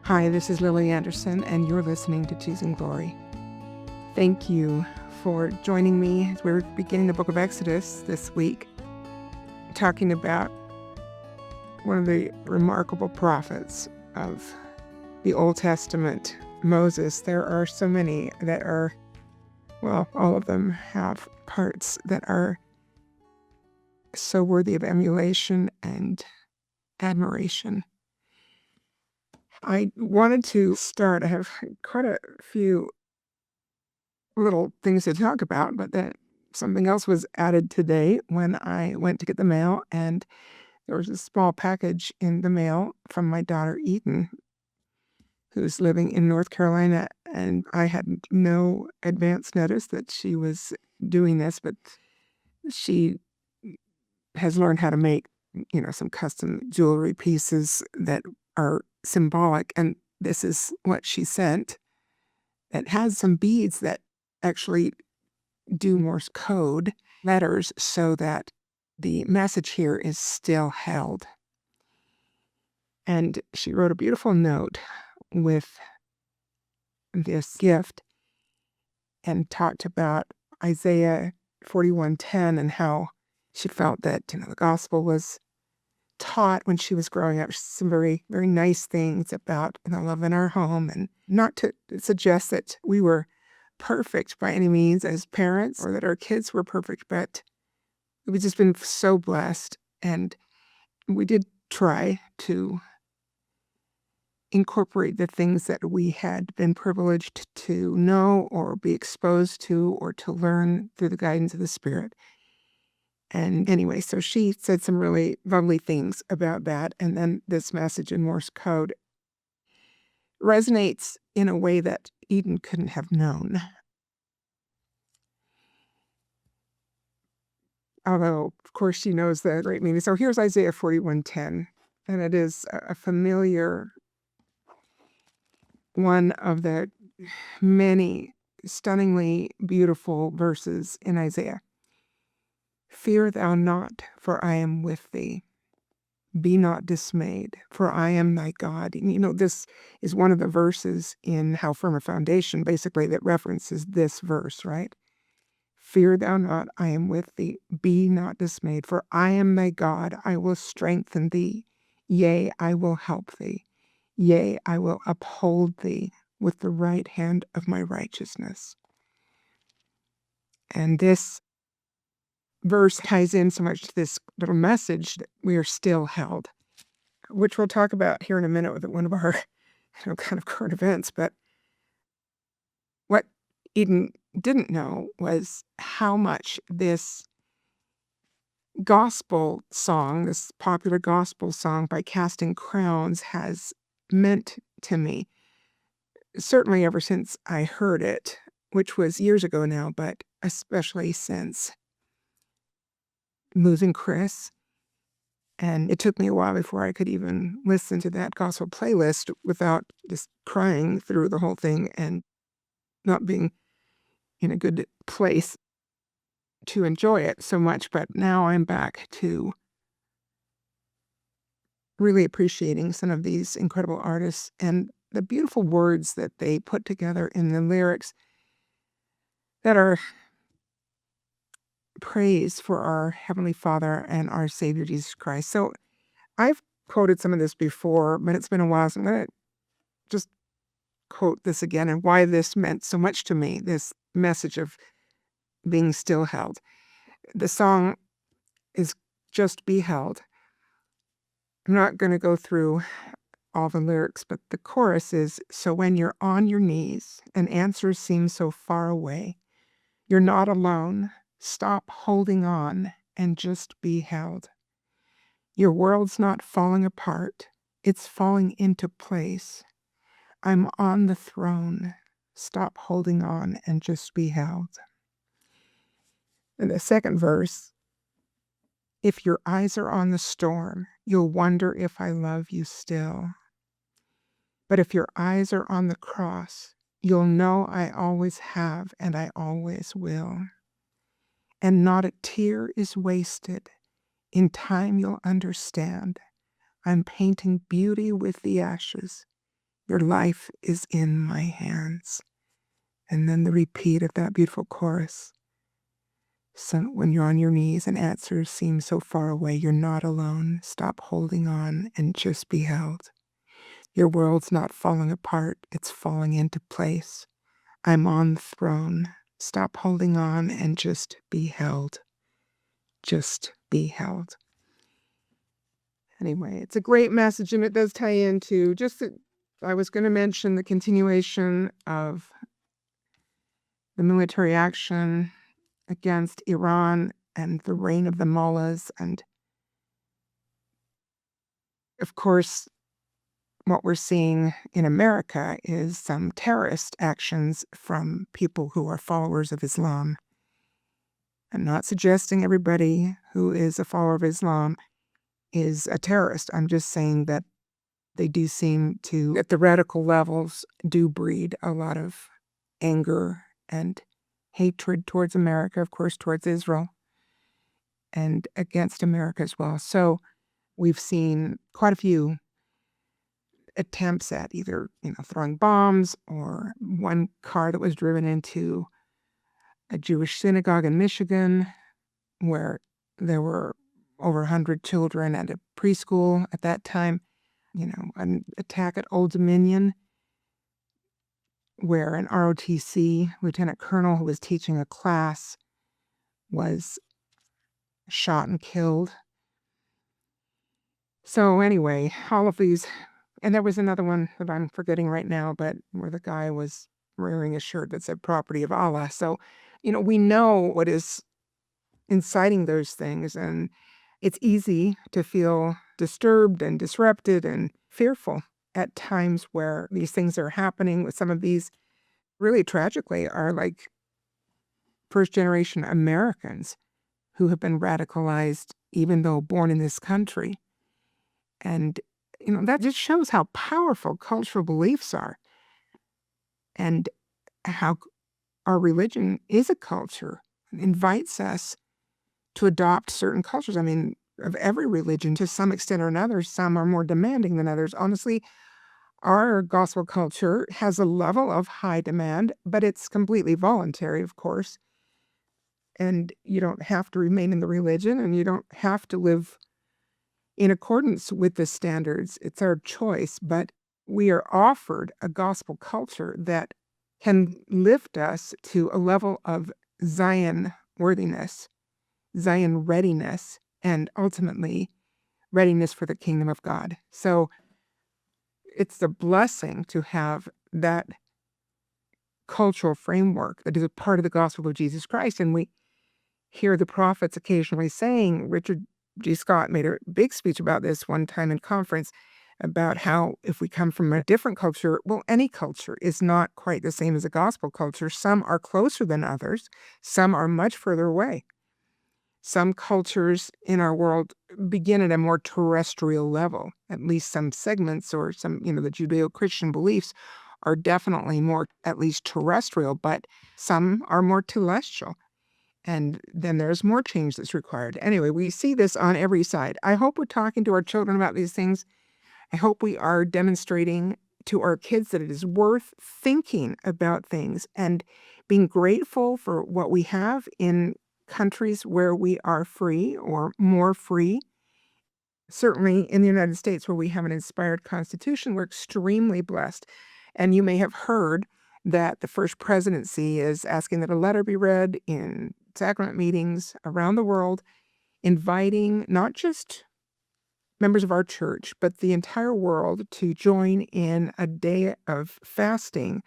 Hi, this is Lily Anderson, and you're listening to Choosing Glory. Thank you for joining me as we're beginning the book of Exodus this week, talking about one of the remarkable prophets of the Old Testament, Moses. There are so many that are, well, all of them have parts that are so worthy of emulation and admiration. I wanted to start, I have quite a few little things to talk about, but then something else was added today when I went to get the mail, and there was a small package in the mail from my daughter Eden, who's living in North Carolina, and I had no advance notice that she was doing this, but she has learned how to make, some custom jewelry pieces that are symbolic, and this is what she sent. It has some beads that actually do Morse code letters so that the message here is still held. And she wrote a beautiful note with this gift and talked about Isaiah 41:10 and how she felt that the gospel was taught when she was growing up. Some very, very nice things about love in our home, and not to suggest that we were perfect by any means as parents or that our kids were perfect, but we've just been so blessed, and we did try to incorporate the things that we had been privileged to know or be exposed to or to learn through the guidance of the Spirit. And anyway, so she said some really lovely things about that, and then this message in Morse code resonates in a way that Eden couldn't have known. Although, of course, she knows the great meaning. So here's Isaiah 41:10, and it is a familiar one of the many stunningly beautiful verses in Isaiah. Fear thou not, for I am with thee. Be not dismayed, for I am thy God. And, this is one of the verses in How Firm a Foundation, basically, that references this verse, right? Fear thou not, I am with thee. Be not dismayed, for I am thy God. I will strengthen thee. Yea, I will help thee. Yea, I will uphold thee with the right hand of my righteousness. And this verse ties in so much to this little message that we are still held, which we'll talk about here in a minute with one of our kind of current events. But what Eden didn't know was how much this gospel song, this popular gospel song by Casting Crowns, has meant to me. Certainly ever since I heard it, which was years ago now, but especially since losing Chris. And it took me a while before I could even listen to that gospel playlist without just crying through the whole thing and not being in a good place to enjoy it so much. But now I'm back to really appreciating some of these incredible artists and the beautiful words that they put together in the lyrics that are praise for our Heavenly Father and our Savior Jesus Christ. So I've quoted some of this before, but it's been a while, so I'm going to just quote this again and why this meant so much to me, this message of being still held. The song is Just Be Held. I'm not going to go through all the lyrics, but the chorus is, so when you're on your knees and answers seem so far away, you're not alone. Stop holding on and just be held. Your world's not falling apart. It's falling into place. I'm on the throne. Stop holding on and just be held. And the second verse, if your eyes are on the storm, you'll wonder if I love you still. But if your eyes are on the cross, you'll know I always have and I always will. And not a tear is wasted. In time you'll understand. I'm painting beauty with the ashes. Your life is in my hands. And then the repeat of that beautiful chorus. So when you're on your knees and answers seem so far away, you're not alone. Stop holding on and just be held. Your world's not falling apart, it's falling into place. I'm on the throne. Stop holding on and just be held. Just be held. Anyway, it's a great message, and it does tie into just that I was going to mention the continuation of the military action against Iran and the reign of the mullahs. And of course, what we're seeing in America is some terrorist actions from people who are followers of Islam. I'm not suggesting everybody who is a follower of Islam is a terrorist. I'm just saying that they do seem to, at the radical levels, do breed a lot of anger and hatred towards America, of course, towards Israel, and against America as well. So we've seen quite a few attempts at either, throwing bombs, or one car that was driven into a Jewish synagogue in Michigan where there were over 100 children at a preschool at that time. An attack at Old Dominion where an ROTC lieutenant colonel who was teaching a class was shot and killed. So anyway, all of these, and there was another one that I'm forgetting right now, but where the guy was wearing a shirt that said property of Allah. So, we know what is inciting those things, and it's easy to feel disturbed and disrupted and fearful at times where these things are happening. With some of these, really tragically, are like first generation Americans who have been radicalized even though born in this country. And, that just shows how powerful cultural beliefs are, and how our religion is a culture. It invites us to adopt certain cultures. I mean, of every religion to some extent or another, some are more demanding than others. Honestly, our gospel culture has a level of high demand, but it's completely voluntary, of course. And you don't have to remain in the religion, and you don't have to live in accordance with the standards. It's our choice, but we are offered a gospel culture that can lift us to a level of Zion worthiness, Zion readiness, and ultimately readiness for the kingdom of God. So it's a blessing to have that cultural framework that is a part of the gospel of Jesus Christ. And we hear the prophets occasionally saying, Richard G. Scott made a big speech about this one time in conference, about how if we come from a different culture, well, any culture is not quite the same as a gospel culture. Some are closer than others. Some are much further away. Some cultures in our world begin at a more terrestrial level. At least some segments, or some, the Judeo-Christian beliefs are definitely more, at least terrestrial, but some are more celestial. And then there's more change that's required. Anyway, we see this on every side. I hope we're talking to our children about these things. I hope we are demonstrating to our kids that it is worth thinking about things and being grateful for what we have in countries where we are free or more free. Certainly in the United States, where we have an inspired constitution, we're extremely blessed. And you may have heard that the first presidency is asking that a letter be read in sacrament meetings around the world, inviting not just members of our church, but the entire world to join in a day of fasting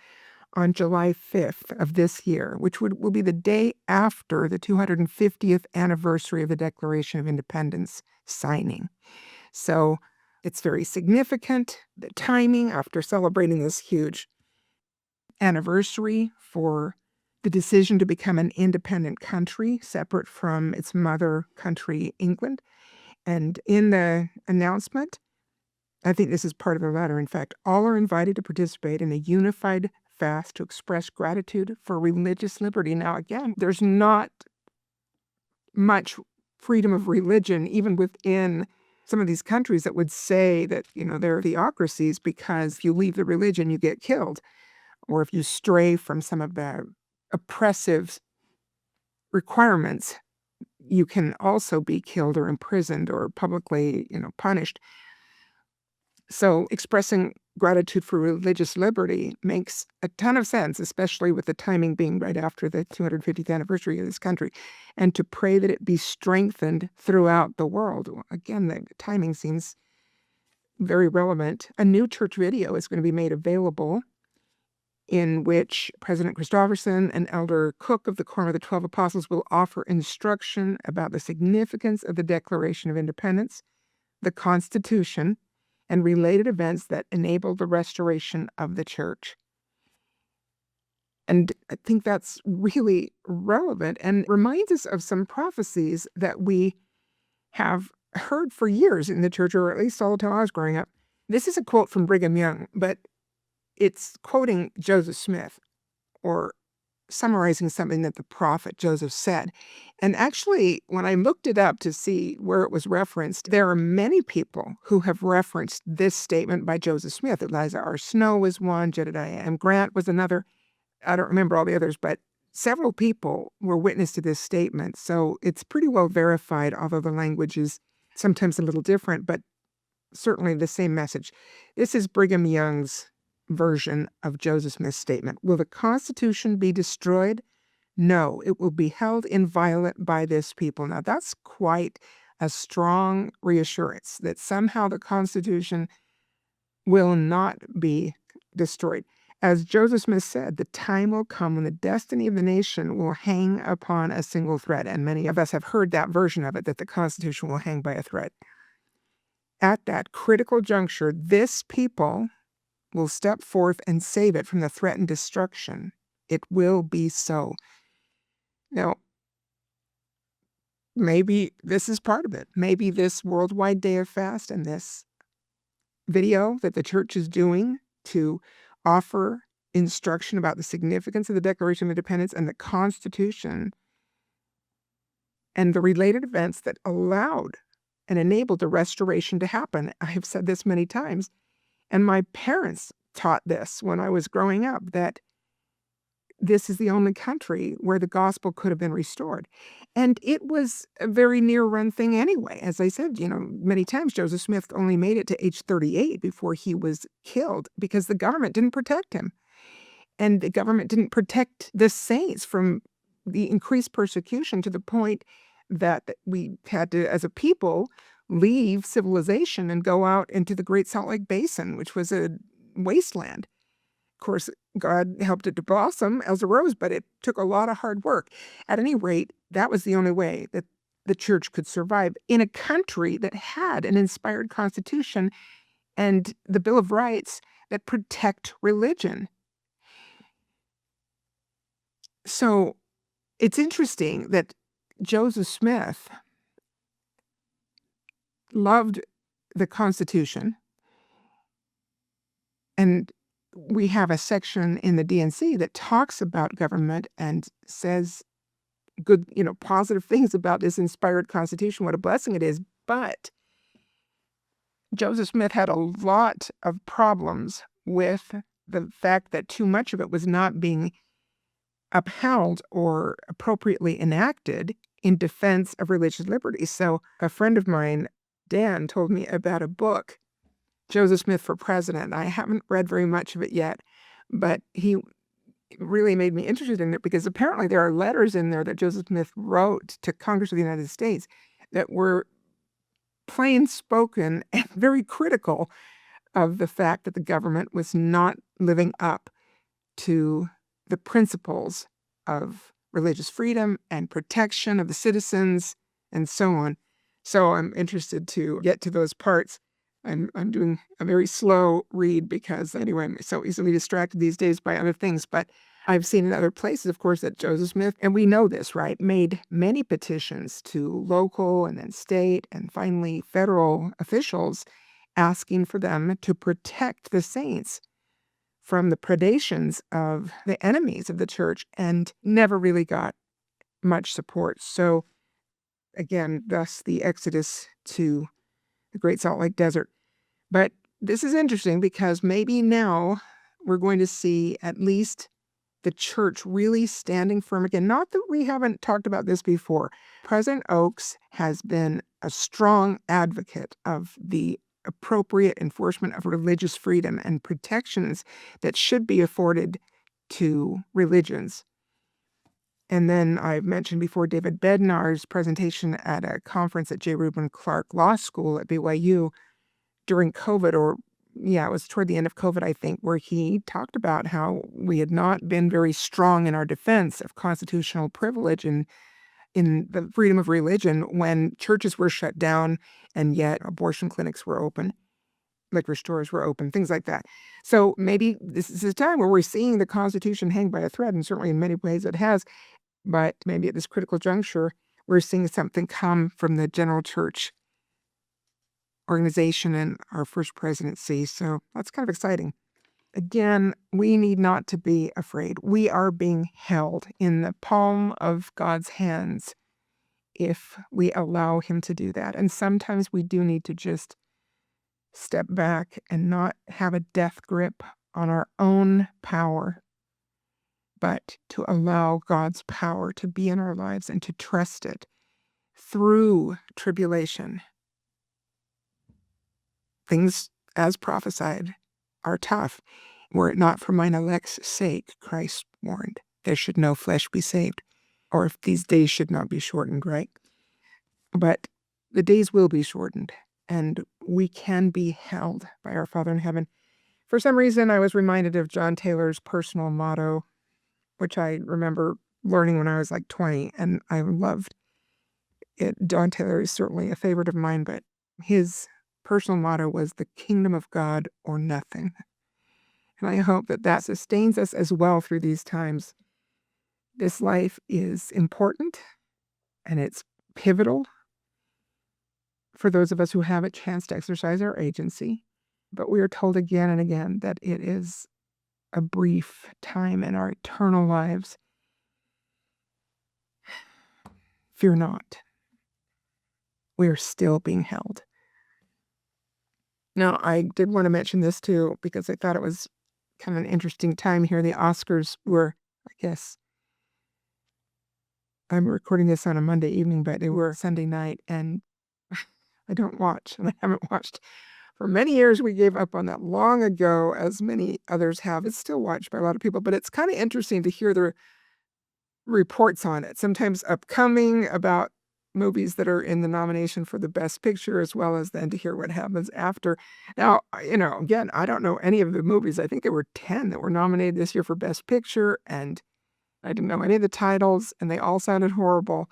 on July 5th of this year, which will be the day after the 250th anniversary of the Declaration of Independence signing. So it's very significant, the timing after celebrating this huge anniversary for the decision to become an independent country separate from its mother country, England. And in the announcement, I think this is part of the letter, in fact, all are invited to participate in a unified fast to express gratitude for religious liberty. Now, again, there's not much freedom of religion, even within some of these countries that would say that, they're theocracies because if you leave the religion, you get killed. Or if you stray from some of the oppressive requirements, you can also be killed or imprisoned or publicly, punished. So expressing gratitude for religious liberty makes a ton of sense, especially with the timing being right after the 250th anniversary of this country, and to pray that it be strengthened throughout the world. Again, the timing seems very relevant. A new church video is going to be made available in which President Christofferson and Elder Cook of the Quorum of the 12 Apostles will offer instruction about the significance of the Declaration of Independence, the Constitution, and related events that enable the restoration of the church. And I think that's really relevant and reminds us of some prophecies that we have heard for years in the church, or at least all the time I was growing up. This is a quote from Brigham Young, but it's quoting Joseph Smith, or summarizing something that the prophet Joseph said. And actually, when I looked it up to see where it was referenced, there are many people who have referenced this statement by Joseph Smith. Eliza R. Snow was one, Jedediah M. Grant was another. I don't remember all the others, but several people were witness to this statement. So it's pretty well verified, although the language is sometimes a little different, but certainly the same message. This is Brigham Young's version of Joseph Smith's statement. Will the Constitution be destroyed? No, it will be held inviolate by this people. Now, that's quite a strong reassurance that somehow the Constitution will not be destroyed. As Joseph Smith said, the time will come when the destiny of the nation will hang upon a single thread. And many of us have heard that version of it, that the Constitution will hang by a thread. At that critical juncture, this people will step forth and save it from the threatened destruction. It will be so. Now, maybe this is part of it. Maybe this worldwide day of fast and this video that the church is doing to offer instruction about the significance of the Declaration of Independence and the Constitution and the related events that allowed and enabled the restoration to happen. I have said this many times. And my parents taught this when I was growing up, that this is the only country where the gospel could have been restored. And it was a very near-run thing anyway. As I said, many times Joseph Smith only made it to age 38 before he was killed because the government didn't protect him. And the government didn't protect the saints from the increased persecution to the point that we had to, as a people, leave civilization and go out into the Great Salt Lake Basin, which was a wasteland. Of course, God helped it to blossom as a rose, but it took a lot of hard work. At any rate, that was the only way that the church could survive in a country that had an inspired constitution and the Bill of Rights that protect religion. So it's interesting that Joseph Smith loved the Constitution, and we have a section in the DNC that talks about government and says good, positive things about this inspired Constitution, what a blessing it is. But Joseph Smith had a lot of problems with the fact that too much of it was not being upheld or appropriately enacted in defense of religious liberty. So a friend of mine, Dan, told me about a book, Joseph Smith for President. I haven't read very much of it yet, but he really made me interested in it because apparently there are letters in there that Joseph Smith wrote to Congress of the United States that were plain spoken and very critical of the fact that the government was not living up to the principles of religious freedom and protection of the citizens and so on. So I'm interested to get to those parts. I'm doing a very slow read because anyway, I'm so easily distracted these days by other things. But I've seen in other places, of course, that Joseph Smith, and we know this, right, made many petitions to local and then state and finally federal officials asking for them to protect the saints from the predations of the enemies of the church, and never really got much support. So again, thus the exodus to the Great Salt Lake Desert. But this is interesting because maybe now we're going to see at least the church really standing firm again. Not that we haven't talked about this before. President Oaks has been a strong advocate of the appropriate enforcement of religious freedom and protections that should be afforded to religions. And then I mentioned before David Bednar's presentation at a conference at J. Reuben Clark Law School at BYU during COVID, it was toward the end of COVID, I think, where he talked about how we had not been very strong in our defense of constitutional privilege and in the freedom of religion when churches were shut down and yet abortion clinics were open, liquor stores were open, things like that. So maybe this is a time where we're seeing the Constitution hang by a thread, and certainly in many ways it has. But maybe at this critical juncture, we're seeing something come from the general church organization and our first presidency. So that's kind of exciting. Again, we need not to be afraid. We are being held in the palm of God's hands if we allow him to do that. And sometimes we do need to just step back and not have a death grip on our own power, but to allow God's power to be in our lives and to trust it through tribulation. Things, as prophesied, are tough. Were it not for mine elect's sake, Christ warned, there should no flesh be saved, or if these days should not be shortened, right? But the days will be shortened, and we can be held by our Father in heaven. For some reason, I was reminded of John Taylor's personal motto, which I remember learning when I was like 20, and I loved it. John Taylor is certainly a favorite of mine, but his personal motto was the kingdom of God or nothing. And I hope that that sustains us as well through these times. This life is important and it's pivotal for those of us who have a chance to exercise our agency. But we are told again and again that it is a brief time in our eternal lives. Fear not. We are still being held. Now, I did want to mention this too, because I thought it was kind of an interesting time here. The Oscars were, I guess, I'm recording this on a Monday evening, but they were Sunday night, and I don't watch, and I haven't watched for many years. We gave up on that long ago, as many others have. It's still watched by a lot of people, but it's kind of interesting to hear the reports on it, sometimes upcoming about movies that are in the nomination for the Best Picture, as well as then to hear what happens after. Now, again, I don't know any of the movies. I think there were 10 that were nominated this year for Best Picture, and I didn't know any of the titles, and they all sounded horrible.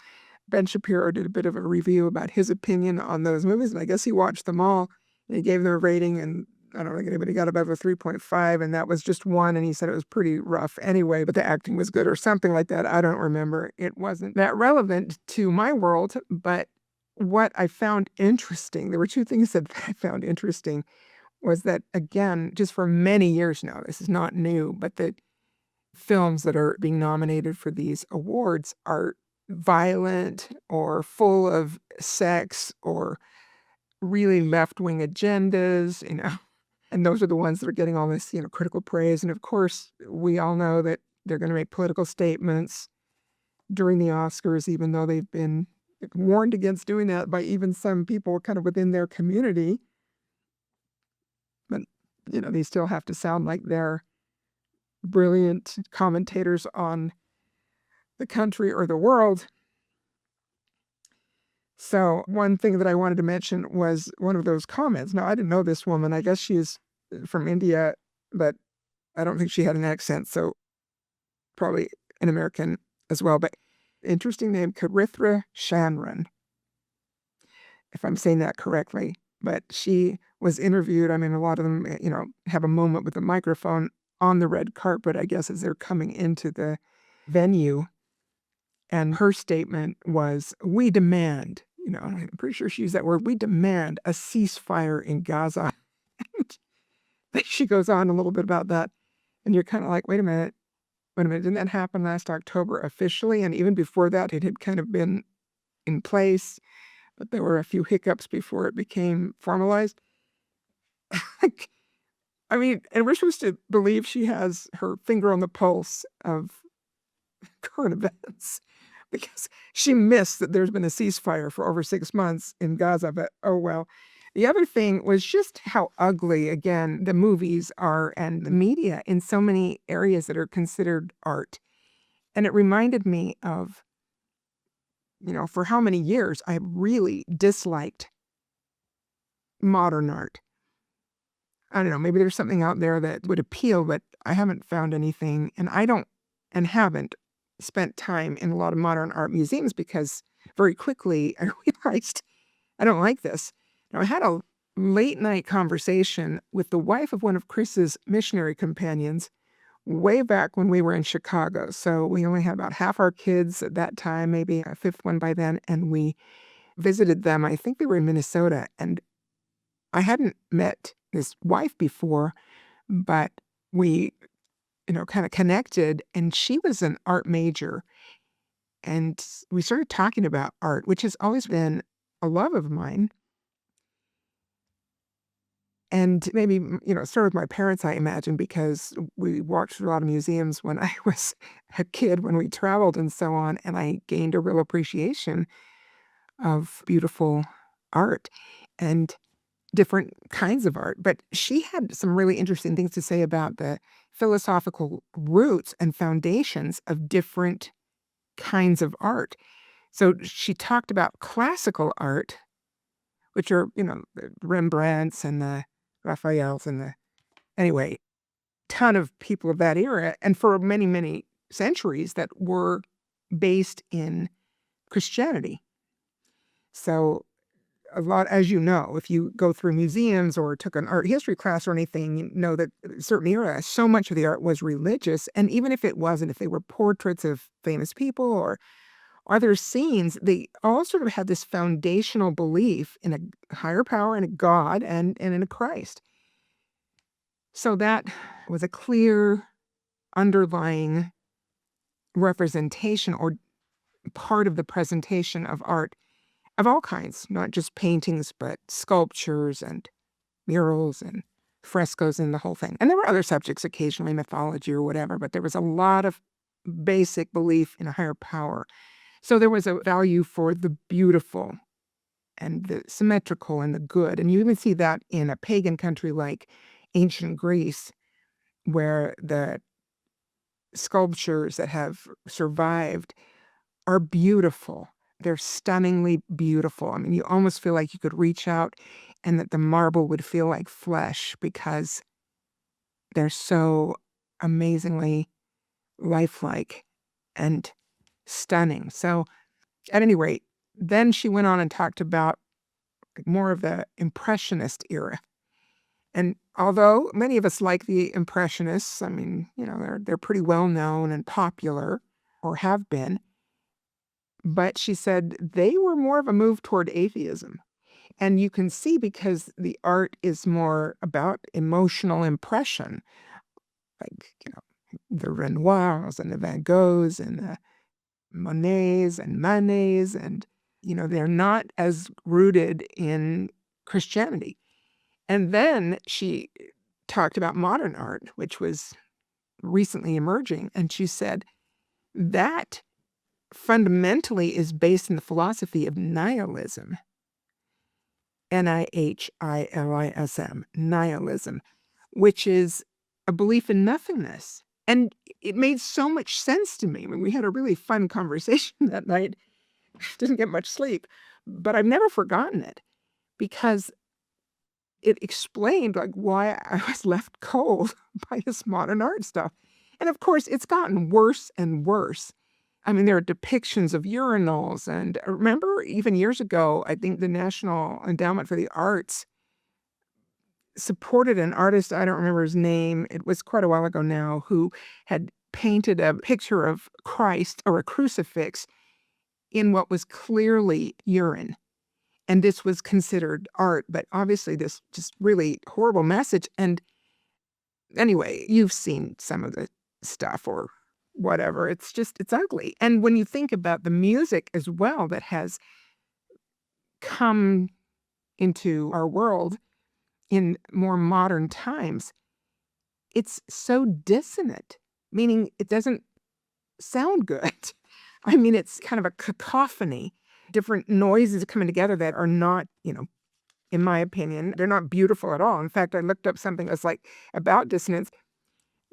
Ben Shapiro did a bit of a review about his opinion on those movies, and I guess he watched them all, and he gave them a rating, and I don't think anybody got above a 3.5, and that was just one, and he said it was pretty rough anyway, but the acting was good or something like that. I don't remember. It wasn't that relevant to my world, but what I found interesting, there were two things that I found interesting, was that, again, just for many years now, this is not new, but that films that are being nominated for these awards are violent or full of sex or really left-wing agendas, and those are the ones that are getting all this, critical praise. And of course, we all know that they're going to make political statements during the Oscars, even though they've been warned against doing that by even some people kind of within their community. But, they still have to sound like they're brilliant commentators on the country or the world. So one thing that I wanted to mention was one of those comments. Now, I didn't know this woman. I guess she's from India, but I don't think she had an accent, so probably an American as well. But interesting name, Karithra Shanran, if I'm saying that correctly. But she was interviewed. I mean, a lot of them, have a moment with a microphone on the red carpet, I guess, as they're coming into the venue. And her statement was, we demand, I'm pretty sure she used that word, we demand a ceasefire in Gaza. She goes on a little bit about that. And you're kind of like, wait a minute, didn't that happen last October officially? And even before that, it had kind of been in place. but there were a few hiccups before it became formalized. Like, I mean, and we're supposed to believe she has her finger on the pulse of current events because she missed that there's been a ceasefire for over 6 months in Gaza, but oh well. The other thing was just how ugly, again, the movies are and the media in so many areas that are considered art. And it reminded me of, for how many years I really disliked modern art. I don't know, maybe there's something out there that would appeal, but I haven't found anything, and I don't and haven't spent time in a lot of modern art museums because very quickly I realized I don't like this. Now, I had a late night conversation with the wife of one of Chris's missionary companions way back when we were in Chicago. So we only had about half our kids at that time, maybe a fifth one by then, and we visited them. I think they were in Minnesota, and I hadn't met his wife before, but we, kind of connected, and she was an art major, and we started talking about art, which has always been a love of mine. And maybe, started with my parents, I imagine, because we walked through a lot of museums when I was a kid, when we traveled and so on, and I gained a real appreciation of beautiful art and different kinds of art. But she had some really interesting things to say about the philosophical roots and foundations of different kinds of art. So she talked about classical art, which are, the Rembrandts and the Raphaels and anyway, ton of people of that era, and for many, many centuries that were based in Christianity. So a lot, as you know, if you go through museums or took an art history class or anything, you know that a certain era, so much of the art was religious. And even if it wasn't, if they were portraits of famous people or other scenes, they all sort of had this foundational belief in a higher power and a God and in a Christ. So that was a clear underlying representation or part of the presentation of art of all kinds, not just paintings, but sculptures and murals and frescoes and the whole thing. And there were other subjects, occasionally mythology or whatever, but there was a lot of basic belief in a higher power. So there was a value for the beautiful and the symmetrical and the good. And you even see that in a pagan country like ancient Greece, where the sculptures that have survived are beautiful. They're stunningly beautiful. I mean, you almost feel like you could reach out and that the marble would feel like flesh because they're so amazingly lifelike and stunning. So, at any rate, then she went on and talked about more of the Impressionist era. And although many of us like the Impressionists, I mean, they're pretty well known and popular or have been, but she said they were more of a move toward atheism. And you can see because the art is more about emotional impression, like, the Renoirs and the Van Goghs and the Monets and Manets, and, they're not as rooted in Christianity. And then she talked about modern art, which was recently emerging, and she said that fundamentally is based in the philosophy of nihilism. Nihilism, nihilism, which is a belief in nothingness. And it made so much sense to me. I mean, we had a really fun conversation that night. Didn't get much sleep, but I've never forgotten it because it explained like why I was left cold by this modern art stuff. And of course, it's gotten worse and worse. I mean, there are depictions of urinals, and remember even years ago, I think the National Endowment for the Arts supported an artist, I don't remember his name, it was quite a while ago now, who had painted a picture of Christ or a crucifix in what was clearly urine. And this was considered art, but obviously this just really horrible message. And anyway, you've seen some of the stuff or whatever. It's ugly. And when you think about the music as well, that has come into our world in more modern times, it's so dissonant, meaning it doesn't sound good. I mean, it's kind of a cacophony, different noises coming together that are not, in my opinion, they're not beautiful at all. In fact, I looked up something that's like about dissonance,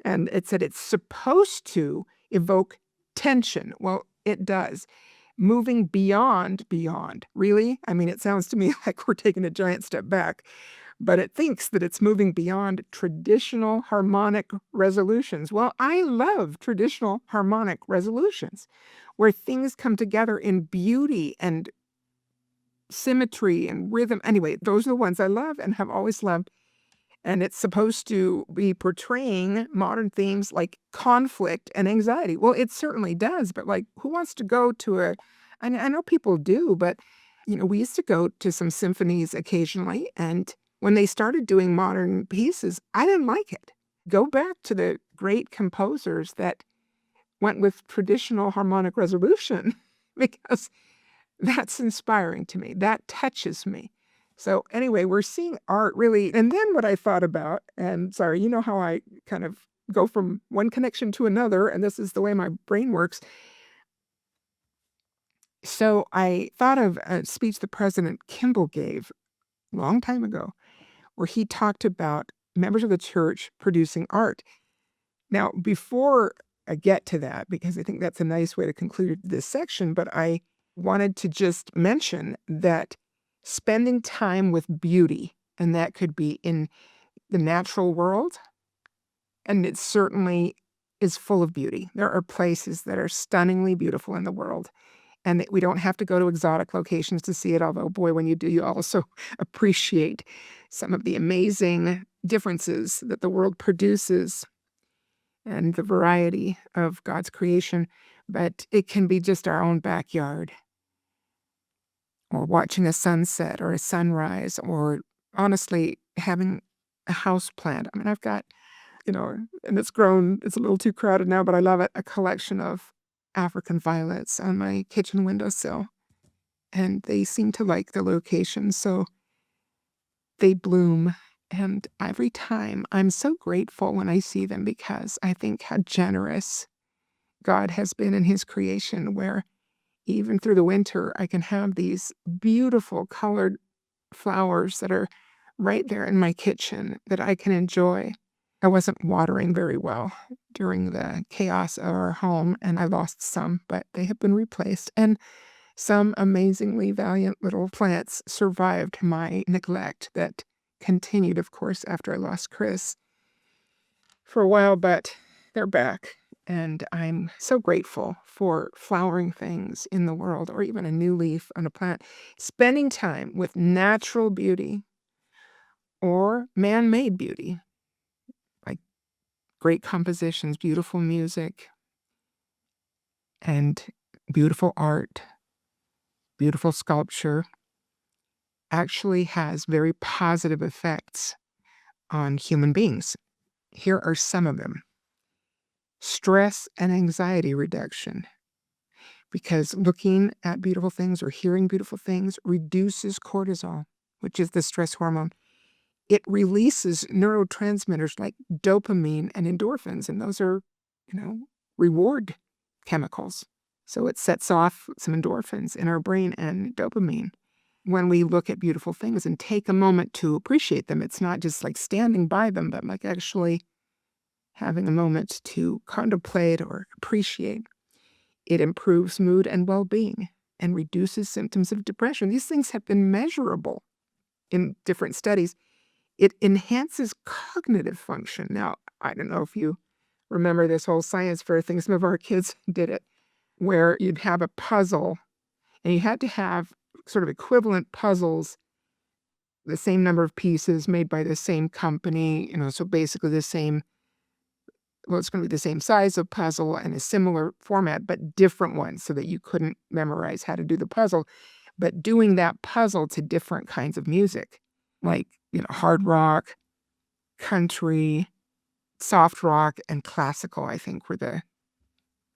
and it said it's supposed to evoke tension. Well, it does. Moving beyond. Really? I mean, it sounds to me like we're taking a giant step back, but it thinks that it's moving beyond traditional harmonic resolutions. Well, I love traditional harmonic resolutions where things come together in beauty and symmetry and rhythm. Anyway, those are the ones I love and have always loved. And it's supposed to be portraying modern themes like conflict and anxiety. Well, it certainly does, but like, who wants to go to I know people do, but we used to go to some symphonies occasionally, and when they started doing modern pieces, I didn't like it. Go back to the great composers that went with traditional harmonic resolution because that's inspiring to me. That touches me. So anyway, we're seeing art really. And then what I thought about, and sorry, you know how I kind of go from one connection to another, and this is the way my brain works. So I thought of a speech the President Kindle gave a long time ago, where he talked about members of the church producing art. Now, before I get to that, because I think that's a nice way to conclude this section, but I wanted to just mention that spending time with beauty, and that could be in the natural world, and it certainly is full of beauty. There are places that are stunningly beautiful in the world, and that we don't have to go to exotic locations to see it, although, boy, when you do, you also appreciate some of the amazing differences that the world produces and the variety of God's creation. But it can be just our own backyard, or watching a sunset or a sunrise, or honestly having a house plant. I mean, I've got, and it's grown, it's a little too crowded now, but I love it, a collection of African violets on my kitchen windowsill. And they seem to like the location, so they bloom. And every time I'm so grateful when I see them, because I think how generous God has been in his creation, where even through the winter, I can have these beautiful colored flowers that are right there in my kitchen that I can enjoy. I wasn't watering very well during the chaos of our home, and I lost some, but they have been replaced. And some amazingly valiant little plants survived my neglect that continued, of course, after I lost Chris for a while, but they're back. And I'm so grateful for flowering things in the world, or even a new leaf on a plant. Spending time with natural beauty or man-made beauty, like great compositions, beautiful music, and beautiful art, beautiful sculpture, actually has very positive effects on human beings. Here are some of them. Stress and anxiety reduction, because looking at beautiful things or hearing beautiful things reduces cortisol, which is the stress hormone. It releases neurotransmitters like dopamine and endorphins, and those are, reward chemicals. So it sets off some endorphins in our brain and dopamine. When we look at beautiful things and take a moment to appreciate them, it's not just like standing by them, but like actually having a moment to contemplate or appreciate. It improves mood and well-being and reduces symptoms of depression. These things have been measurable in different studies. It enhances cognitive function. Now, I don't know if you remember this whole science fair thing. Some of our kids did it, where you'd have a puzzle, and you had to have sort of equivalent puzzles, the same number of pieces made by the same company, so basically it's going to be the same size of puzzle and a similar format, but different ones, so that you couldn't memorize how to do the puzzle. But doing that puzzle to different kinds of music, like, hard rock, country, soft rock, and classical, I think, were the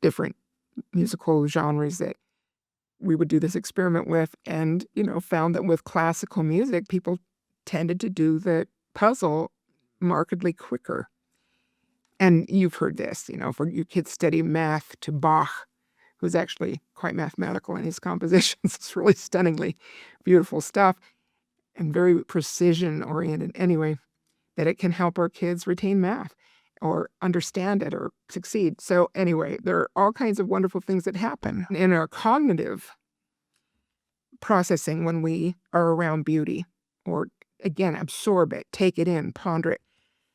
different musical genres that we would do this experiment with, and, found that with classical music, people tended to do the puzzle markedly quicker. And you've heard this, for your kids study math to Bach, who's actually quite mathematical in his compositions. It's really stunningly beautiful stuff and very precision oriented anyway, that it can help our kids retain math or understand it or succeed. So anyway, there are all kinds of wonderful things that happen in our cognitive processing when we are around beauty, or again, absorb it, take it in, ponder it,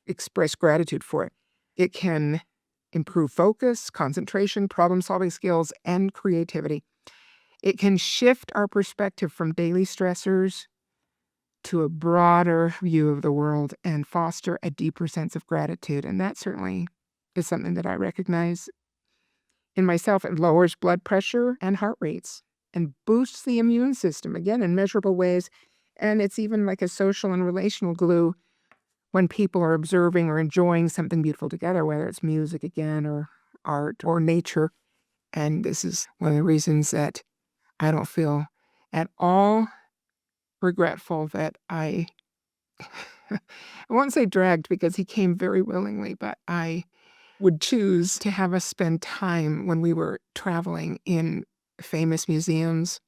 express gratitude for it. It can improve focus, concentration, problem-solving skills, and creativity. It can shift our perspective from daily stressors to a broader view of the world and foster a deeper sense of gratitude. And that certainly is something that I recognize in myself. It lowers blood pressure and heart rates and boosts the immune system, again, in measurable ways. And it's even like a social and relational glue when people are observing or enjoying something beautiful together, whether it's music again or art or nature. And this is one of the reasons that I don't feel at all regretful that I won't say dragged, because he came very willingly, but I would choose to have us spend time when we were traveling in famous museums,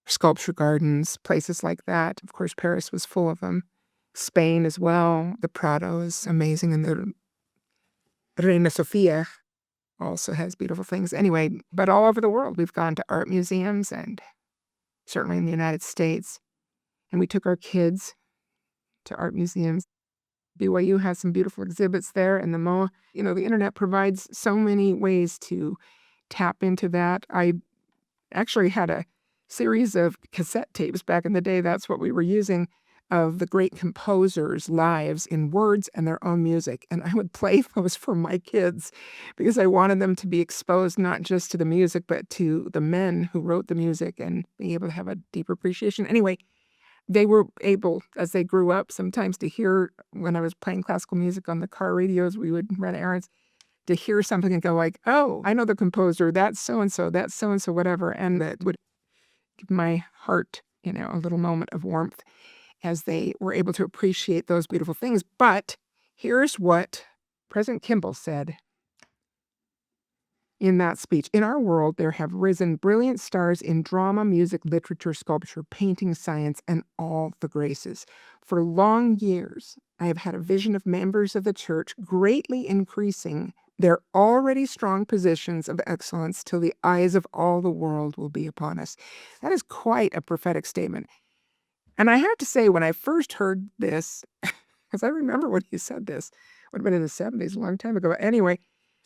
sculpture gardens, places like that. Of course, Paris was full of them. Spain as well. The Prado is amazing, and the Reina Sofia also has beautiful things. Anyway, but all over the world, we've gone to art museums, and certainly in the United States. And we took our kids to art museums. BYU has some beautiful exhibits there, and the MOA. The internet provides so many ways to tap into that. I actually had a series of cassette tapes back in the day. That's what we were using, of the great composers' lives in words and their own music. And I would play those for my kids because I wanted them to be exposed not just to the music, but to the men who wrote the music and being able to have a deeper appreciation. Anyway, they were able, as they grew up, sometimes to hear, when I was playing classical music on the car radios, we would run errands, to hear something and go like, oh, I know the composer, that's so-and-so, whatever. And that would give my heart, a little moment of warmth as they were able to appreciate those beautiful things. But here's what President Kimball said in that speech. In our world, there have risen brilliant stars in drama, music, literature, sculpture, painting, science, and all the graces. For long years, I have had a vision of members of the church greatly increasing their already strong positions of excellence till the eyes of all the world will be upon us. That is quite a prophetic statement. And I have to say, when I first heard this, because I remember when he said this, would have been in the 70s, a long time ago. But anyway,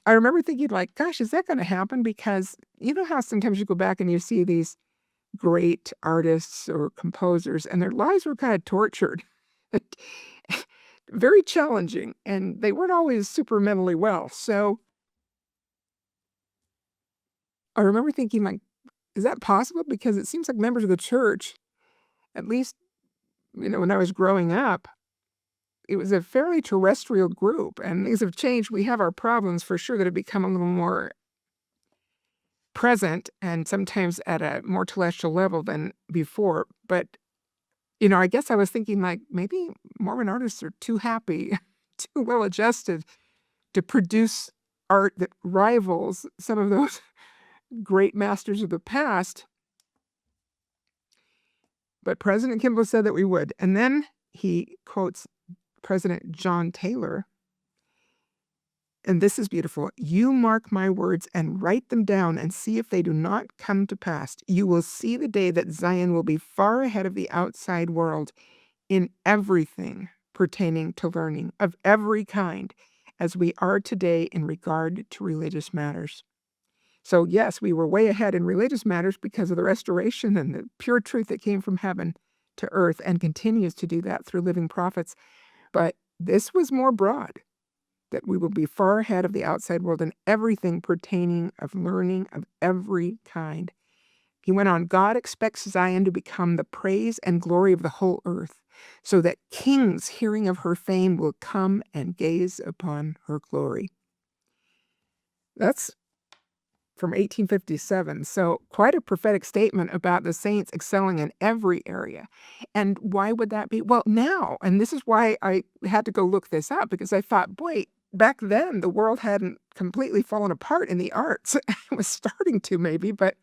I remember thinking like, gosh, is that going to happen? Because you know how sometimes you go back and you see these great artists or composers and their lives were kind of tortured, very challenging, and they weren't always super mentally well. So I remember thinking like, is that possible? Because it seems like members of the church, at least, when I was growing up, it was a fairly terrestrial group, and things have changed. We have our problems for sure that have become a little more present and sometimes at a more celestial level than before. But, I guess I was thinking like maybe Mormon artists are too happy, too well adjusted to produce art that rivals some of those great masters of the past. But President Kimball said that we would. And then he quotes President John Taylor. And this is beautiful. You mark my words and write them down and see if they do not come to pass. You will see the day that Zion will be far ahead of the outside world in everything pertaining to learning of every kind, as we are today in regard to religious matters. So yes, we were way ahead in religious matters because of the restoration and the pure truth that came from heaven to earth and continues to do that through living prophets. But this was more broad, that we will be far ahead of the outside world in everything pertaining of learning of every kind. He went on, God expects Zion to become the praise and glory of the whole earth, so that kings hearing of her fame will come and gaze upon her glory. That's from 1857. So quite a prophetic statement about the saints excelling in every area. And why would that be? Well, now, and this is why I had to go look this up, because I thought, boy, back then the world hadn't completely fallen apart in the arts. It was starting to maybe, but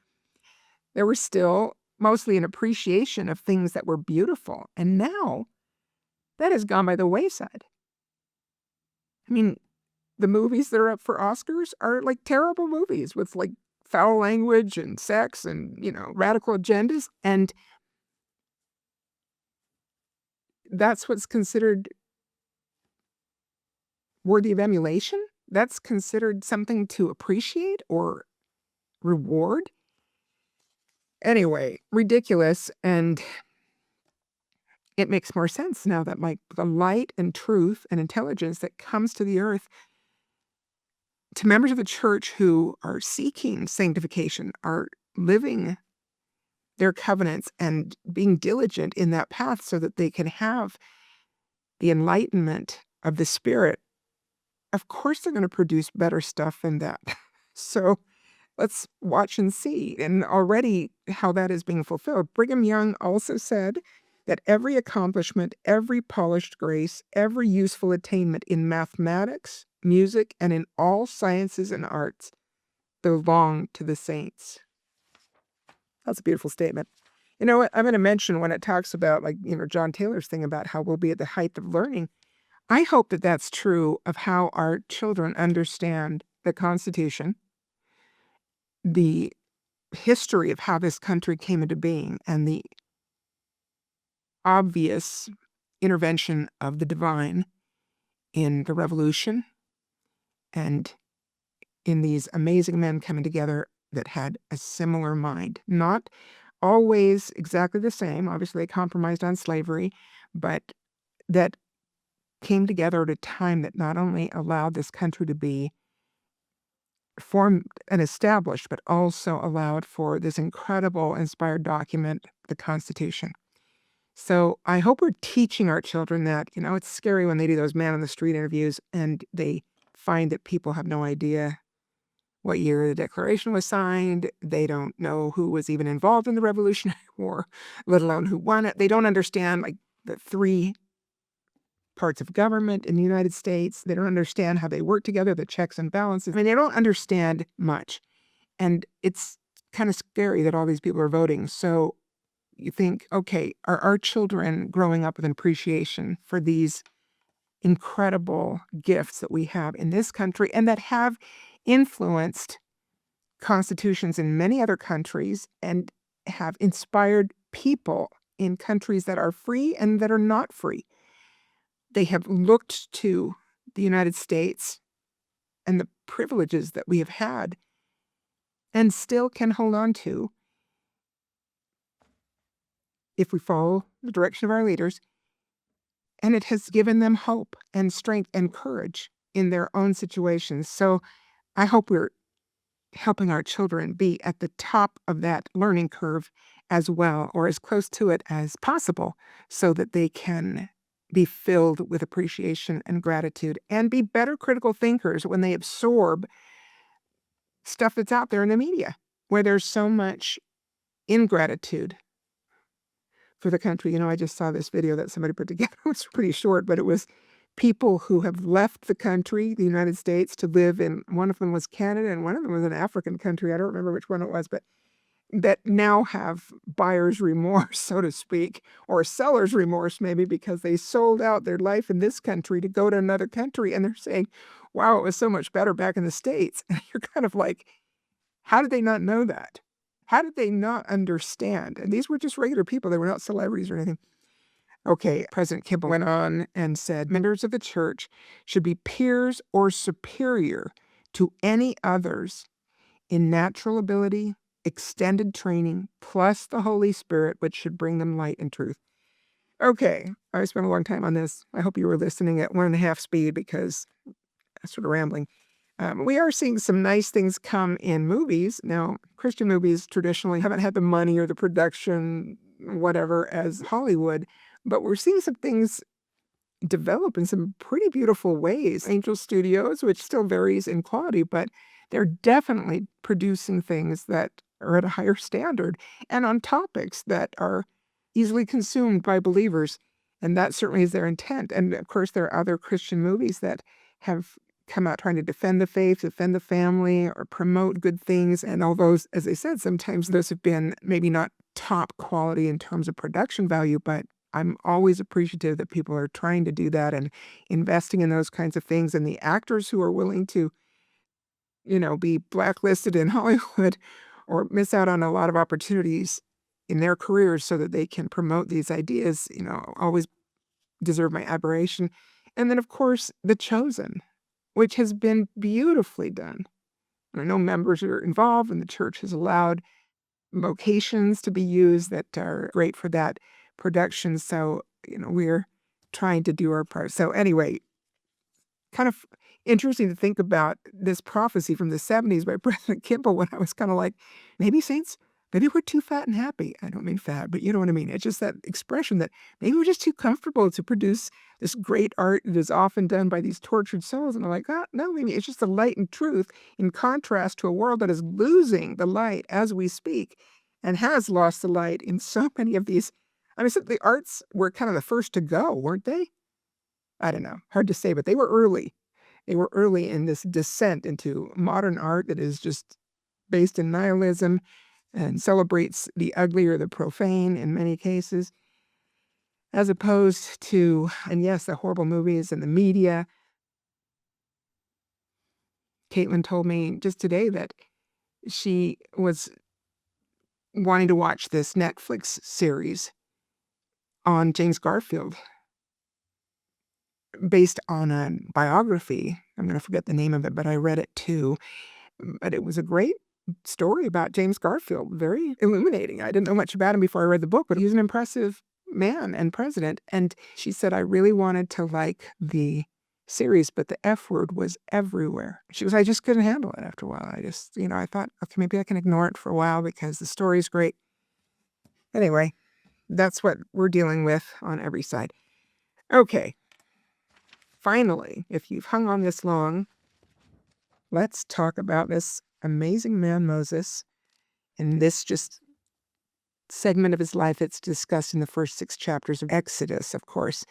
there was still mostly an appreciation of things that were beautiful. And now that has gone by the wayside. I mean, the movies that are up for Oscars are like terrible movies with like foul language and sex and, radical agendas. And that's what's considered worthy of emulation. That's considered something to appreciate or reward. Anyway, ridiculous. And it makes more sense now that like the light and truth and intelligence that comes to the earth to members of the church who are seeking sanctification, are living their covenants and being diligent in that path so that they can have the enlightenment of the Spirit. Of course, they're going to produce better stuff than that. So let's watch and see. And already how that is being fulfilled. Brigham Young also said that every accomplishment, every polished grace, every useful attainment in mathematics, music, and in all sciences and arts belong to the saints. That's a beautiful statement. You know what? I'm going to mention when it talks about, like, John Taylor's thing about how we'll be at the height of learning. I hope that that's true of how our children understand the Constitution, the history of how this country came into being, and the obvious intervention of the divine in the revolution and in these amazing men coming together that had a similar mind. Not always exactly the same. Obviously, they compromised on slavery, but that came together at a time that not only allowed this country to be formed and established, but also allowed for this incredible inspired document, the Constitution. So I hope we're teaching our children that, it's scary when they do those man on the street interviews and they find that people have no idea what year the Declaration was signed. They don't know who was even involved in the Revolutionary War, let alone who won it. They don't understand like the three parts of government in the United States. They don't understand how they work together, the checks and balances. I mean, they don't understand much. And it's kind of scary that all these people are voting. So you think, okay, are our children growing up with an appreciation for these incredible gifts that we have in this country and that have influenced constitutions in many other countries and have inspired people in countries that are free and that are not free? They have looked to the United States and the privileges that we have had and still can hold on to if we follow the direction of our leaders. And it has given them hope and strength and courage in their own situations. So I hope we're helping our children be at the top of that learning curve as well, or as close to it as possible, so that they can be filled with appreciation and gratitude and be better critical thinkers when they absorb stuff that's out there in the media, where there's so much ingratitude for the country. I just saw this video that somebody put together. It was pretty short, but it was people who have left the country, the United States, to live in, one of them was Canada and one of them was an African country. I don't remember which one it was, but that now have buyer's remorse, so to speak, or seller's remorse maybe, because they sold out their life in this country to go to another country. And they're saying, wow, it was so much better back in the States. And you're kind of like, how did they not know that? How did they not understand? And these were just regular people. They were not celebrities or anything. Okay, President Kimball went on and said members of the church should be peers or superior to any others in natural ability, extended training, plus the Holy Spirit, which should bring them light and truth. Okay, I spent a long time on this. I hope you were listening at 1.5 speed because that's sort of rambling. We are seeing some nice things come in movies. Now, Christian movies traditionally haven't had the money or the production, whatever, as Hollywood, but we're seeing some things develop in some pretty beautiful ways. Angel Studios, which still varies in quality, but they're definitely producing things that are at a higher standard and on topics that are easily consumed by believers. And that certainly is their intent. And of course, there are other Christian movies that have come out trying to defend the faith, defend the family, or promote good things. And all those, as I said, sometimes those have been maybe not top quality in terms of production value, but I'm always appreciative that people are trying to do that and investing in those kinds of things. And the actors who are willing to, be blacklisted in Hollywood or miss out on a lot of opportunities in their careers so that they can promote these ideas, always deserve my admiration. And then, of course, The Chosen, which has been beautifully done. And I know members are involved, and the church has allowed locations to be used that are great for that production. So, we're trying to do our part. So anyway, kind of interesting to think about this prophecy from the 70s by President Kimball when I was kind of like, maybe saints, maybe we're too fat and happy. I don't mean fat, but you know what I mean? It's just that expression that maybe we're just too comfortable to produce this great art that is often done by these tortured souls. And I'm like, no, maybe it's just the light and truth in contrast to a world that is losing the light as we speak and has lost the light in so many of these. I mean, so the arts were kind of the first to go, weren't they? I don't know, hard to say, but they were early. They were early in this descent into modern art that is just based in nihilism and celebrates the ugly or the profane in many cases, as opposed to, and yes, the horrible movies and the media. Caitlin told me just today that she was wanting to watch this Netflix series on James Garfield based on a biography. I'm going to forget the name of it, but I read it too. But it was a great story about James Garfield, very illuminating. I didn't know much about him before I read the book, but he was an impressive man and president. And she said, I really wanted to like the series, but the F word was everywhere. She goes, I just couldn't handle it after a while. I thought, okay, maybe I can ignore it for a while because the story's great. Anyway, that's what we're dealing with on every side. Okay. Finally, if you've hung on this long, let's talk about this amazing man, Moses, and this just segment of his life that's discussed in the first 6 chapters of Exodus, of course.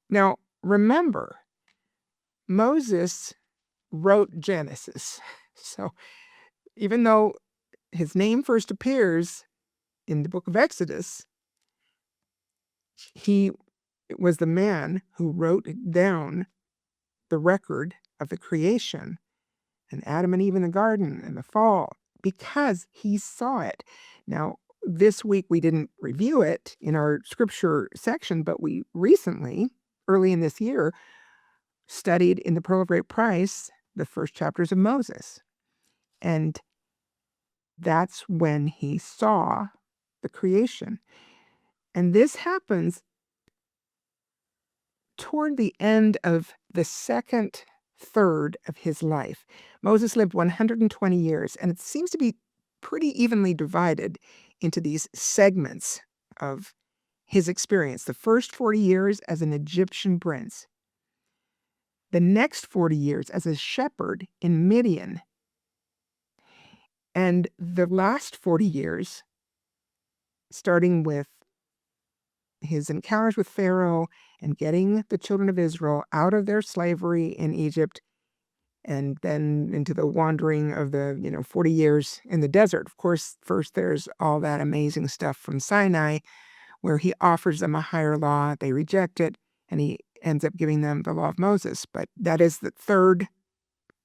Now, remember, Moses wrote Genesis. So even though his name first appears in the book of Exodus, he was the man who wrote down the record of the creation and Adam and Eve in the garden and the fall because he saw it. Now, this week we didn't review it in our scripture section, but we recently, early in this year, studied in the Pearl of Great Price the first chapters of Moses. And that's when he saw the creation. And this happens toward the end of the second third of his life. Moses lived 120 years, and it seems to be pretty evenly divided into these segments of his experience. The first 40 years as an Egyptian prince, the next 40 years as a shepherd in Midian, and the last 40 years, starting with his encounters with Pharaoh and getting the children of Israel out of their slavery in Egypt, and then into the wandering of the 40 years in the desert. Of course, first there's all that amazing stuff from Sinai where he offers them a higher law. They reject it, and he ends up giving them the law of Moses. But that is the third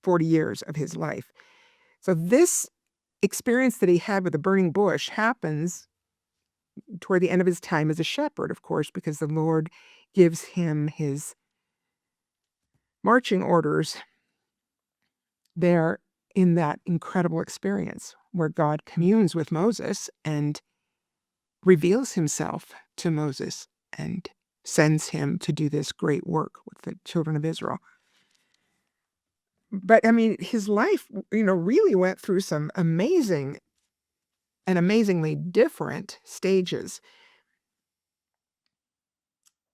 40 years of his life. So this experience that he had with the burning bush happens toward the end of his time as a shepherd, of course, because the Lord gives him his marching orders there in that incredible experience where God communes with Moses and reveals himself to Moses and sends him to do this great work with the children of Israel. But I mean, his life, really went through some amazing and amazingly different stages.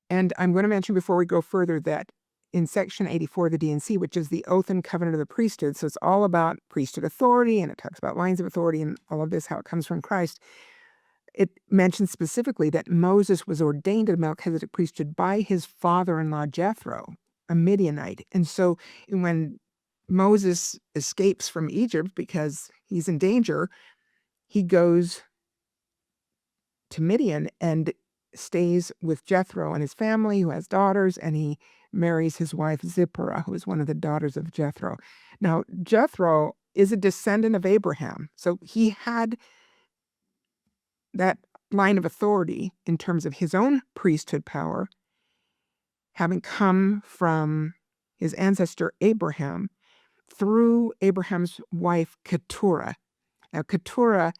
And I'm going to mention before we go further that in Section 84 of the D&C, which is the Oath and Covenant of the Priesthood. So it's all about priesthood authority, and it talks about lines of authority and all of this, how it comes from Christ. It mentions specifically that Moses was ordained to the Melchizedek priesthood by his father-in-law Jethro, a Midianite. And so when Moses escapes from Egypt because he's in danger, he goes to Midian and stays with Jethro and his family, who has daughters, and he marries his wife Zipporah, who is one of the daughters of Jethro. Now, Jethro is a descendant of Abraham, so he had that line of authority in terms of his own priesthood power, having come from his ancestor Abraham through Abraham's wife Keturah. Now, Keturah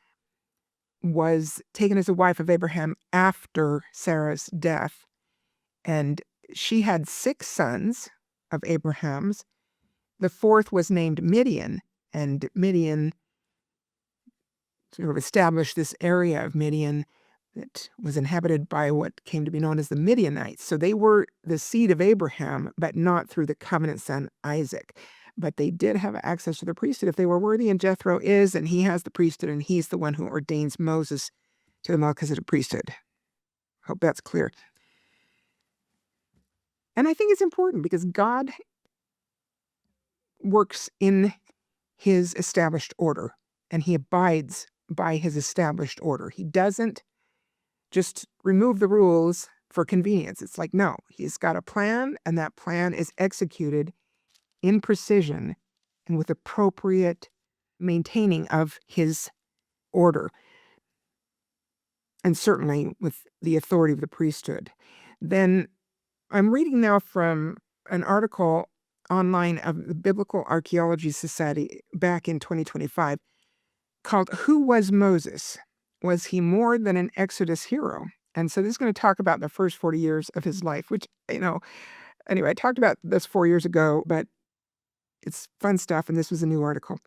was taken as a wife of Abraham after Sarah's death, and she had 6 sons of Abraham's. The 4th was named Midian, and Midian sort of established this area of Midian that was inhabited by what came to be known as the Midianites. So they were the seed of Abraham, but not through the covenant son Isaac. But they did have access to the priesthood if they were worthy, and Jethro is, and he has the priesthood, and he's the one who ordains Moses to the Melchizedek priesthood. Hope that's clear. And I think it's important because God works in his established order, and he abides by his established order. He doesn't just remove the rules for convenience. It's like, no, he's got a plan, and that plan is executed in precision and with appropriate maintaining of his order, and certainly with the authority of the priesthood. Then I'm reading now from an article online of the Biblical Archaeology Society back in 2025 called Who Was Moses? Was he more than an Exodus hero? And so this is going to talk about the first 40 years of his life, which, anyway, I talked about this 4 years ago, but it's fun stuff, and this was a new article.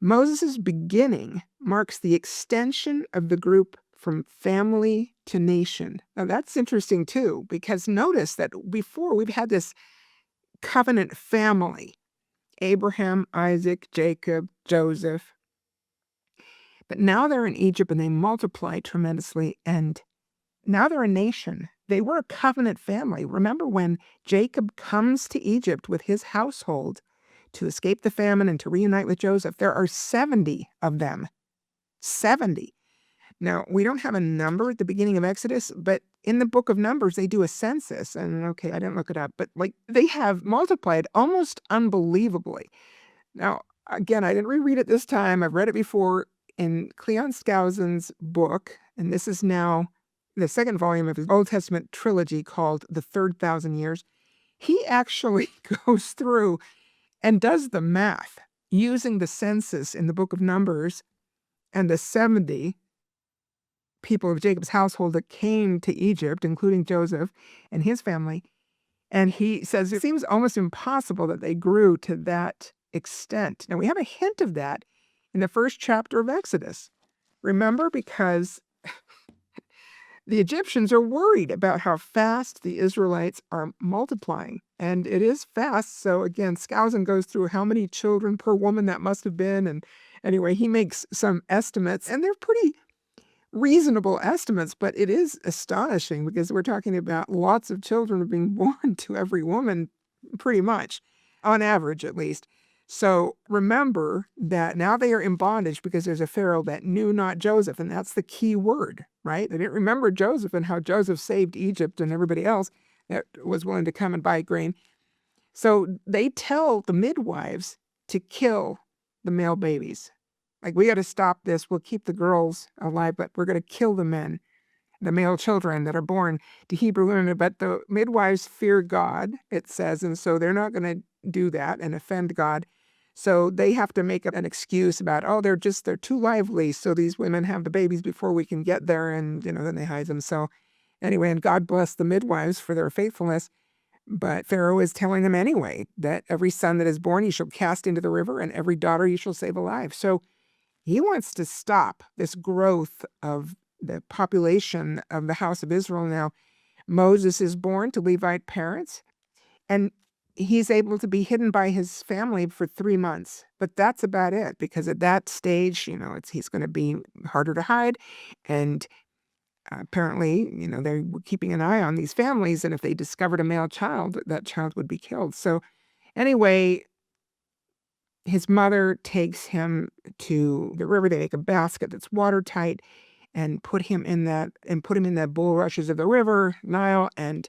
Moses' beginning marks the extension of the group from family to nation. Now, that's interesting, too, because notice that before we've had this covenant family, Abraham, Isaac, Jacob, Joseph. But now they're in Egypt, and they multiply tremendously, and now they're a nation. They were a covenant family. Remember when Jacob comes to Egypt with his household to escape the famine and to reunite with Joseph? There are 70 of them. 70. Now, we don't have a number at the beginning of Exodus, but in the book of Numbers, they do a census. And okay, I didn't look it up, but they have multiplied almost unbelievably. Now, again, I didn't reread it this time. I've read it before in Cleon Skousen's book, and this is now the second volume of his Old Testament trilogy called The Third Thousand Years. He actually goes through and does the math using the census in the book of Numbers and the 70 people of Jacob's household that came to Egypt, including Joseph and his family. And he says it seems almost impossible that they grew to that extent. Now, we have a hint of that in the first chapter of Exodus. Remember, because the Egyptians are worried about how fast the Israelites are multiplying. And it is fast. So again, Skousen goes through how many children per woman that must have been. And anyway, he makes some estimates, and they're pretty reasonable estimates, but it is astonishing because we're talking about lots of children being born to every woman, pretty much, on average at least. So remember that now they are in bondage because there's a Pharaoh that knew not Joseph, and that's the key word, right? They didn't remember Joseph and how Joseph saved Egypt and everybody else that was willing to come and buy grain. So they tell the midwives to kill the male babies. Like, we got to stop this. We'll keep the girls alive, but we're going to kill the men, the male children that are born to Hebrew women. But the midwives fear God, it says, and so they're not going to do that and offend God. So they have to make up an excuse about, they're too lively, so these women have the babies before we can get there, and, then they hide them. So anyway, and God bless the midwives for their faithfulness. But Pharaoh is telling them anyway that every son that is born you shall cast into the river, and every daughter you shall save alive. So he wants to stop this growth of the population of the house of Israel now. Moses is born to Levite parents, and he's able to be hidden by his family for 3 months, but that's about it because at that stage, he's gonna be harder to hide, and apparently, they were keeping an eye on these families, and if they discovered a male child, that child would be killed. So, anyway, his mother takes him to the river. They make a basket that's watertight and put him in the bulrushes of the river Nile, and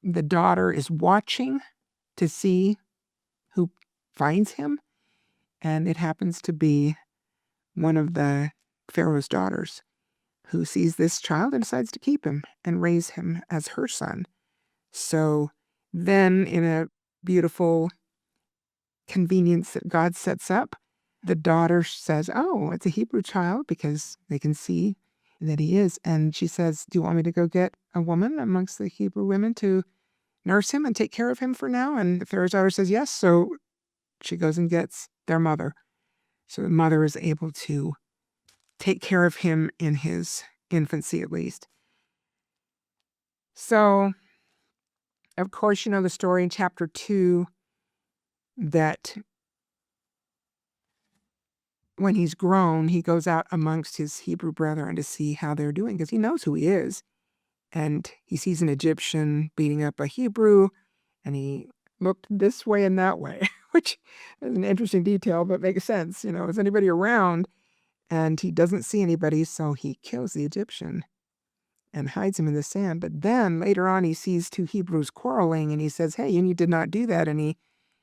the daughter is watching to see who finds him, and it happens to be one of the Pharaoh's daughters who sees this child and decides to keep him and raise him as her son. So then, in a beautiful convenience that God sets up, the daughter says, "Oh, it's a Hebrew child," because they can see that he is. And she says, "Do you want me to go get a woman amongst the Hebrew women to nurse him and take care of him for now?" And the Pharaoh's daughter says, "Yes." So she goes and gets their mother. So the mother is able to take care of him in his infancy, at least. So, of course, you know the story in chapter 2 that when he's grown, he goes out amongst his Hebrew brethren to see how they're doing because he knows who he is. And he sees an Egyptian beating up a Hebrew, and he looked this way and that way, which is an interesting detail, but makes sense. Is anybody around? And he doesn't see anybody, so he kills the Egyptian and hides him in the sand. But then later on, he sees two Hebrews quarreling, and he says, "Hey, you did not do that." And he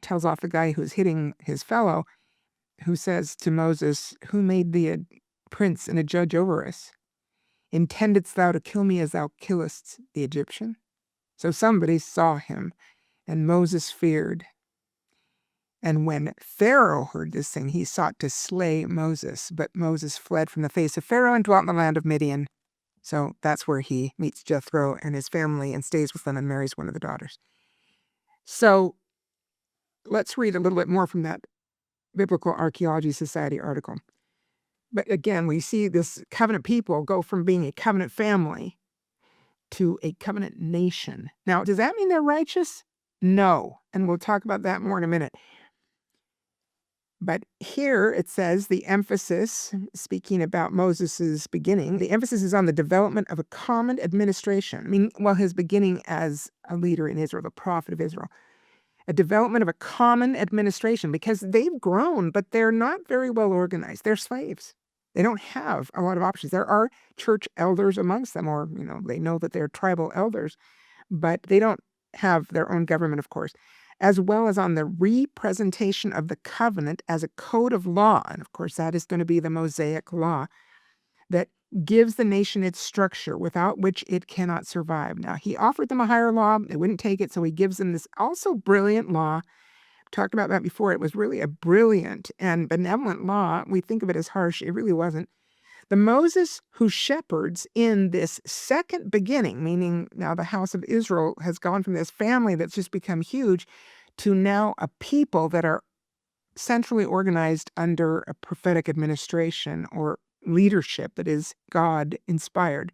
tells off the guy who's hitting his fellow, who says to Moses, "Who made thee a prince and a judge over us? Intendest thou to kill me as thou killest the Egyptian?" So somebody saw him, and Moses feared. And when Pharaoh heard this thing, he sought to slay Moses. But Moses fled from the face of Pharaoh and dwelt in the land of Midian. So that's where he meets Jethro and his family and stays with them and marries one of the daughters. So let's read a little bit more from that Biblical Archaeology Society article. But again, we see this covenant people go from being a covenant family to a covenant nation. Now, does that mean they're righteous? No. And we'll talk about that more in a minute. But here it says the emphasis, speaking about Moses's beginning, the emphasis is on the development of a common administration. His beginning as a leader in Israel, the prophet of Israel. A development of a common administration because they've grown, but they're not very well organized. They're slaves. They don't have a lot of options. There are church elders amongst them, or, they know that they're tribal elders, but they don't have their own government, of course, as well as on the representation of the covenant as a code of law. And of course, that is going to be the Mosaic law that gives the nation its structure, without which it cannot survive. Now, he offered them a higher law. They wouldn't take it, so he gives them this also brilliant law. Talked about that before. It was really a brilliant and benevolent law. We think of it as harsh. It really wasn't. The Moses who shepherds in this second beginning, meaning now the house of Israel has gone from this family that's just become huge to now a people that are centrally organized under a prophetic administration or leadership that is God-inspired.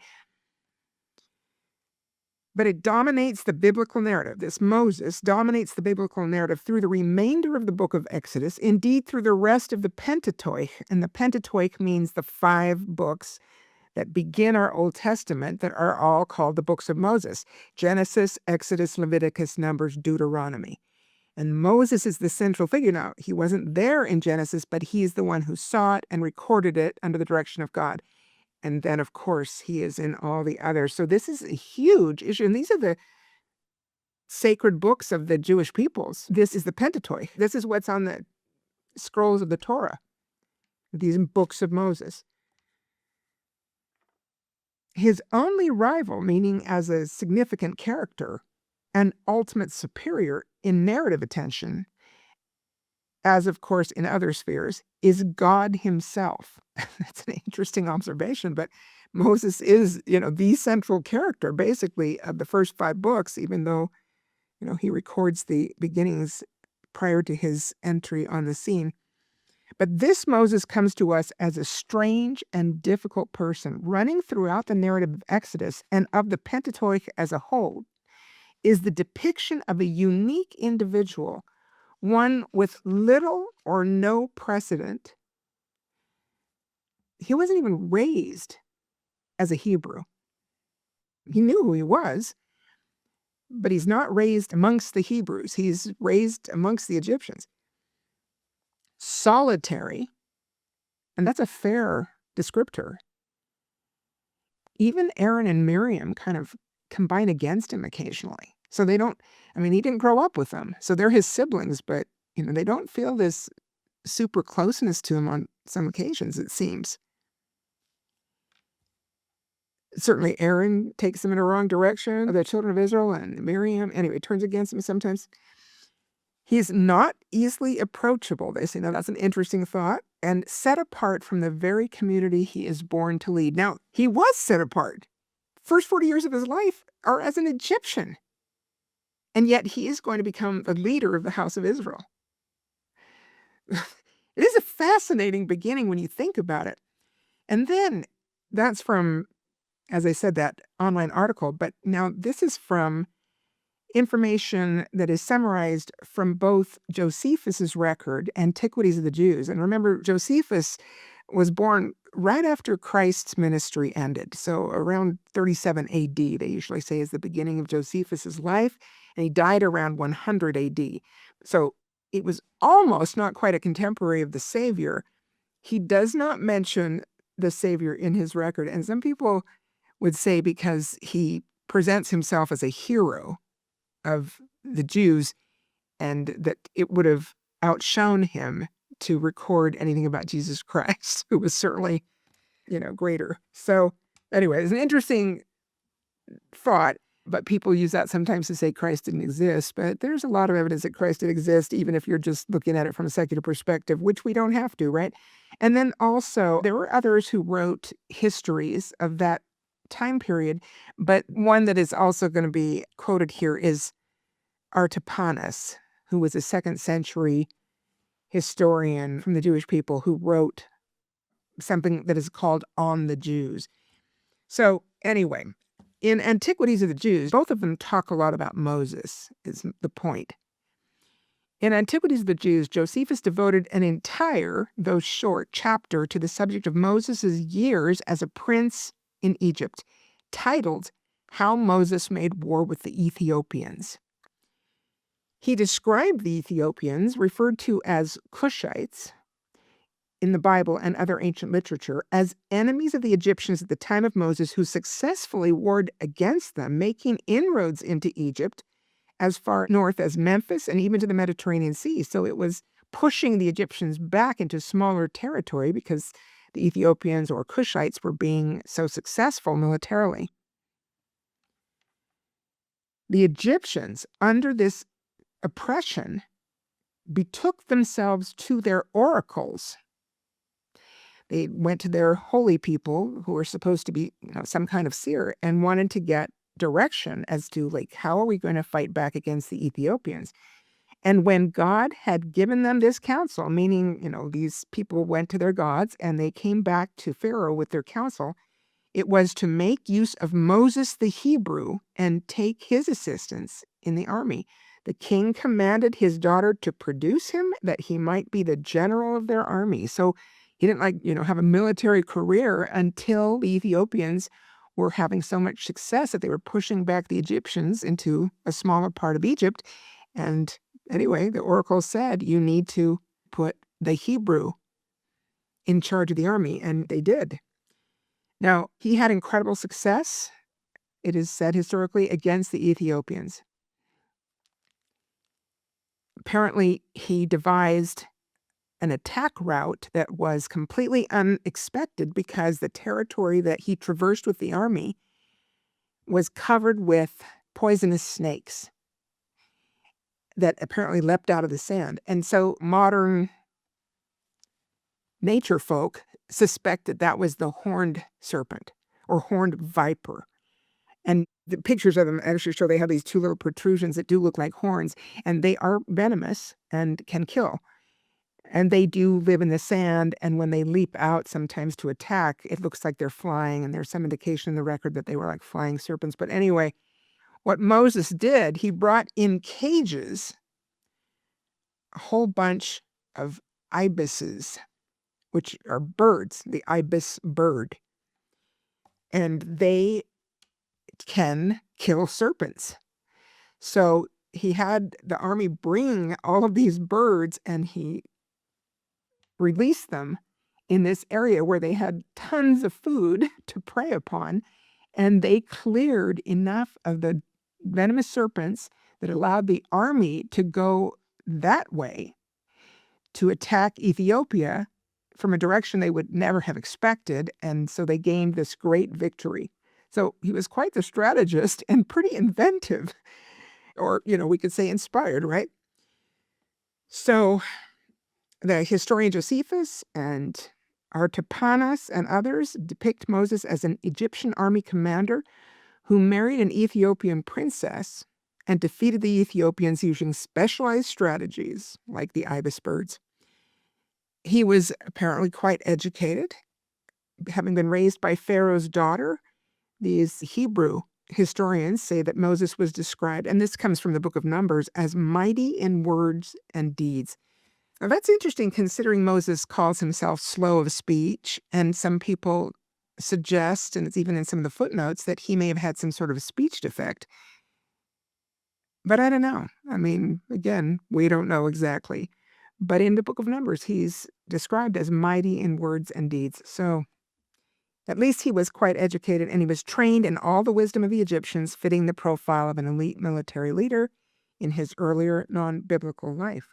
But it dominates the biblical narrative. This Moses dominates the biblical narrative through the remainder of the book of Exodus, indeed through the rest of the Pentateuch. And the Pentateuch means the 5 books that begin our Old Testament that are all called the books of Moses: Genesis, Exodus, Leviticus, Numbers, Deuteronomy. And Moses is the central figure. Now, he wasn't there in Genesis, but he's the one who saw it and recorded it under the direction of God. And then, of course, he is in all the others. So this is a huge issue. And these are the sacred books of the Jewish peoples. This is the Pentateuch. This is what's on the scrolls of the Torah, these books of Moses. His only rival, meaning as a significant character, an ultimate superior in narrative attention, as of course in other spheres, is God himself. That's an interesting observation, but Moses is, the central character basically of the first 5 books, even though, he records the beginnings prior to his entry on the scene. But this Moses comes to us as a strange and difficult person, running throughout the narrative of Exodus and of the Pentateuch as a whole. is the depiction of a unique individual, one with little or no precedent. He wasn't even raised as a Hebrew. He knew who he was, but he's not raised amongst the Hebrews. He's raised amongst the Egyptians. Solitary, and that's a fair descriptor. Even Aaron and Miriam kind of combine against him occasionally. So they don't, he didn't grow up with them. So they're his siblings, but, they don't feel this super closeness to him on some occasions, it seems. Certainly Aaron takes them in a wrong direction, the children of Israel, and Miriam, anyway, turns against him sometimes. He's not easily approachable. They say, now that's an interesting thought, and set apart from the very community he is born to lead. Now, he was set apart. First 40 years of his life are as an Egyptian. And yet he is going to become the leader of the house of Israel. It is a fascinating beginning when you think about it. And then that's from, as I said, that online article. But now this is from information that is summarized from both Josephus's record, Antiquities of the Jews. And remember, Josephus was born right after Christ's ministry ended. So around 37 AD, they usually say, is the beginning of Josephus's life. And he died around 100 AD. So it was almost not quite a contemporary of the Savior. He does not mention the Savior in his record. And some people would say because he presents himself as a hero of the Jews, and that it would have outshone him to record anything about Jesus Christ, who was certainly, greater. So anyway, it's an interesting thought, but people use that sometimes to say Christ didn't exist. But there's a lot of evidence that Christ did exist, even if you're just looking at it from a secular perspective, which we don't have to, right? And then also, there were others who wrote histories of that time period, but one that is also going to be quoted here is Artapanus, who was a 2nd century historian from the Jewish people who wrote something that is called On the Jews. So anyway, in Antiquities of the Jews, both of them talk a lot about Moses, is the point. In Antiquities of the Jews, Josephus devoted an entire, though short, chapter to the subject of Moses' years as a prince in Egypt, titled How Moses Made War with the Ethiopians. He described the Ethiopians, referred to as Cushites in the Bible and other ancient literature, as enemies of the Egyptians at the time of Moses, who successfully warred against them, making inroads into Egypt as far north as Memphis and even to the Mediterranean Sea. So it was pushing the Egyptians back into smaller territory because the Ethiopians or Cushites were being so successful militarily. The Egyptians, under this oppression, betook themselves to their oracles. They went to their holy people who were supposed to be, some kind of seer, and wanted to get direction as to, how are we going to fight back against the Ethiopians? And when God had given them this counsel, meaning, these people went to their gods and they came back to Pharaoh with their counsel, it was to make use of Moses the Hebrew and take his assistance in the army. The king commanded his daughter to produce him that he might be the general of their army. So he didn't have a military career until the Ethiopians were having so much success that they were pushing back the Egyptians into a smaller part of Egypt. And anyway, the oracle said, you need to put the Hebrew in charge of the army, and they did. Now, he had incredible success, it is said historically, against the Ethiopians. Apparently, he devised an attack route that was completely unexpected because the territory that he traversed with the army was covered with poisonous snakes that apparently leapt out of the sand. And so modern nature folk suspected that was the horned serpent or horned viper. And the pictures of them actually show they have these 2 little protrusions that do look like horns, and they are venomous and can kill. And they do live in the sand, and when they leap out sometimes to attack, it looks like they're flying, and there's some indication in the record that they were like flying serpents. But anyway, What Moses did, he brought in cages a whole bunch of ibises, which are birds, the ibis bird, and they can kill serpents. So he had the army bring all of these birds, and he released them in this area where they had tons of food to prey upon, and they cleared enough of the venomous serpents that allowed the army to go that way to attack Ethiopia from a direction they would never have expected, and so they gained this great victory. So he was quite the strategist and pretty inventive, or, we could say inspired, right? So the historian Josephus and Artapanas and others depict Moses as an Egyptian army commander who married an Ethiopian princess and defeated the Ethiopians using specialized strategies like the ibis birds. He was apparently quite educated, having been raised by Pharaoh's daughter. These Hebrew historians say that Moses was described, and this comes from the book of Numbers, as mighty in words and deeds. Now, that's interesting considering Moses calls himself slow of speech, and some people suggest, and it's even in some of the footnotes, that he may have had some sort of speech defect. But I don't know. I mean, again, we don't know exactly. But in the book of Numbers, he's described as mighty in words and deeds. So at least he was quite educated, and he was trained in all the wisdom of the Egyptians, fitting the profile of an elite military leader in his earlier non-biblical life.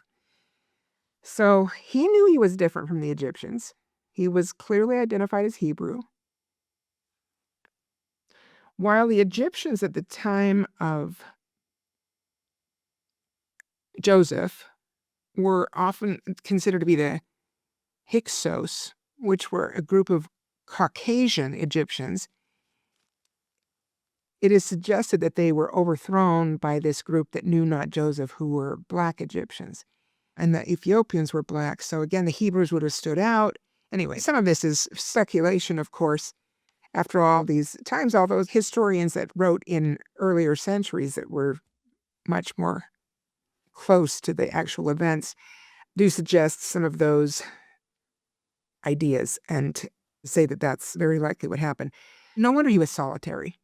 So he knew he was different from the Egyptians. He was clearly identified as Hebrew. While the Egyptians at the time of Joseph were often considered to be the Hyksos, which were a group of Caucasian Egyptians, it is suggested that they were overthrown by this group that knew not Joseph, who were black Egyptians. And the Ethiopians were black. So again, the Hebrews would have stood out. Anyway, some of this is speculation, of course. After all these times, all those historians that wrote in earlier centuries that were much more close to the actual events do suggest some of those ideas and say that that's very likely what happened. No wonder he was solitary.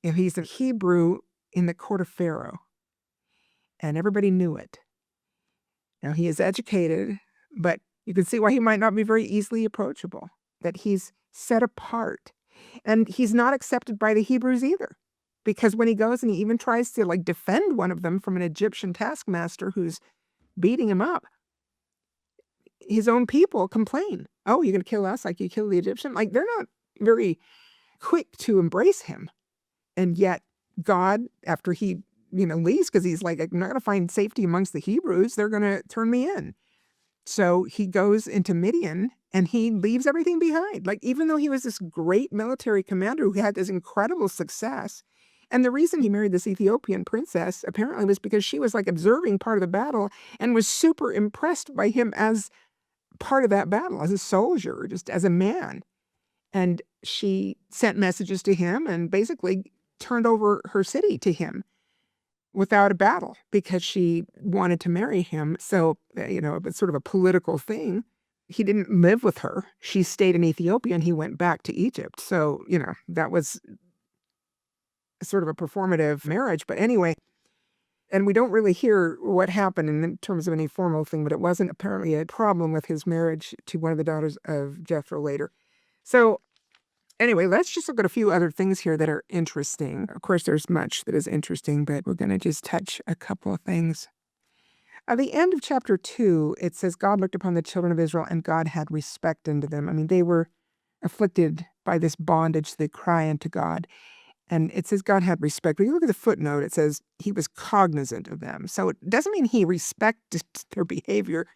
If he's a Hebrew in the court of Pharaoh, and everybody knew it. Now, he is educated, but you can see why he might not be very easily approachable, that he's set apart. And he's not accepted by the Hebrews either, because when he goes and he even tries to defend one of them from an Egyptian taskmaster who's beating him up, his own people complain. Oh, you're going to kill us like you killed the Egyptian? They're not very quick to embrace him. And yet God, after he, leaves, because he's like, I'm not going to find safety amongst the Hebrews. They're going to turn me in. So he goes into Midian and he leaves everything behind. Even though he was this great military commander who had this incredible success, and the reason he married this Ethiopian princess apparently was because she was observing part of the battle and was super impressed by him as part of that battle, as a soldier, just as a man. And she sent messages to him and basically turned over her city to him without a battle because she wanted to marry him. So, it was sort of a political thing. He didn't live with her. She stayed in Ethiopia and he went back to Egypt. So, that was sort of a performative marriage. But anyway, and we don't really hear what happened in terms of any formal thing, but it wasn't apparently a problem with his marriage to one of the daughters of Jethro later. So anyway, let's just look at a few other things here that are interesting. Of course, there's much that is interesting, but we're going to just touch a couple of things. At the end of chapter 2, it says, God looked upon the children of Israel and God had respect unto them. I mean, they were afflicted by this bondage. They cry unto God. And it says God had respect. When you look at the footnote, it says he was cognizant of them. So it doesn't mean he respected their behavior.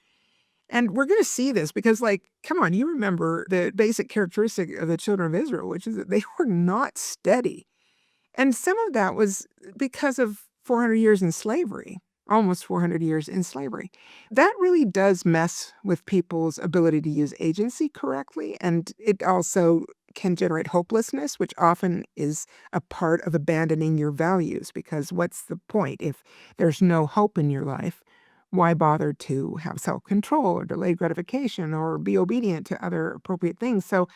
And we're going to see this because, come on, you remember the basic characteristic of the children of Israel, which is that they were not steady. And some of that was because of 400 years in slavery, almost 400 years in slavery. That really does mess with people's ability to use agency correctly. And it also can generate hopelessness, which often is a part of abandoning your values, because what's the point? If there's no hope in your life, why bother to have self-control or delayed gratification or be obedient to other appropriate things? So,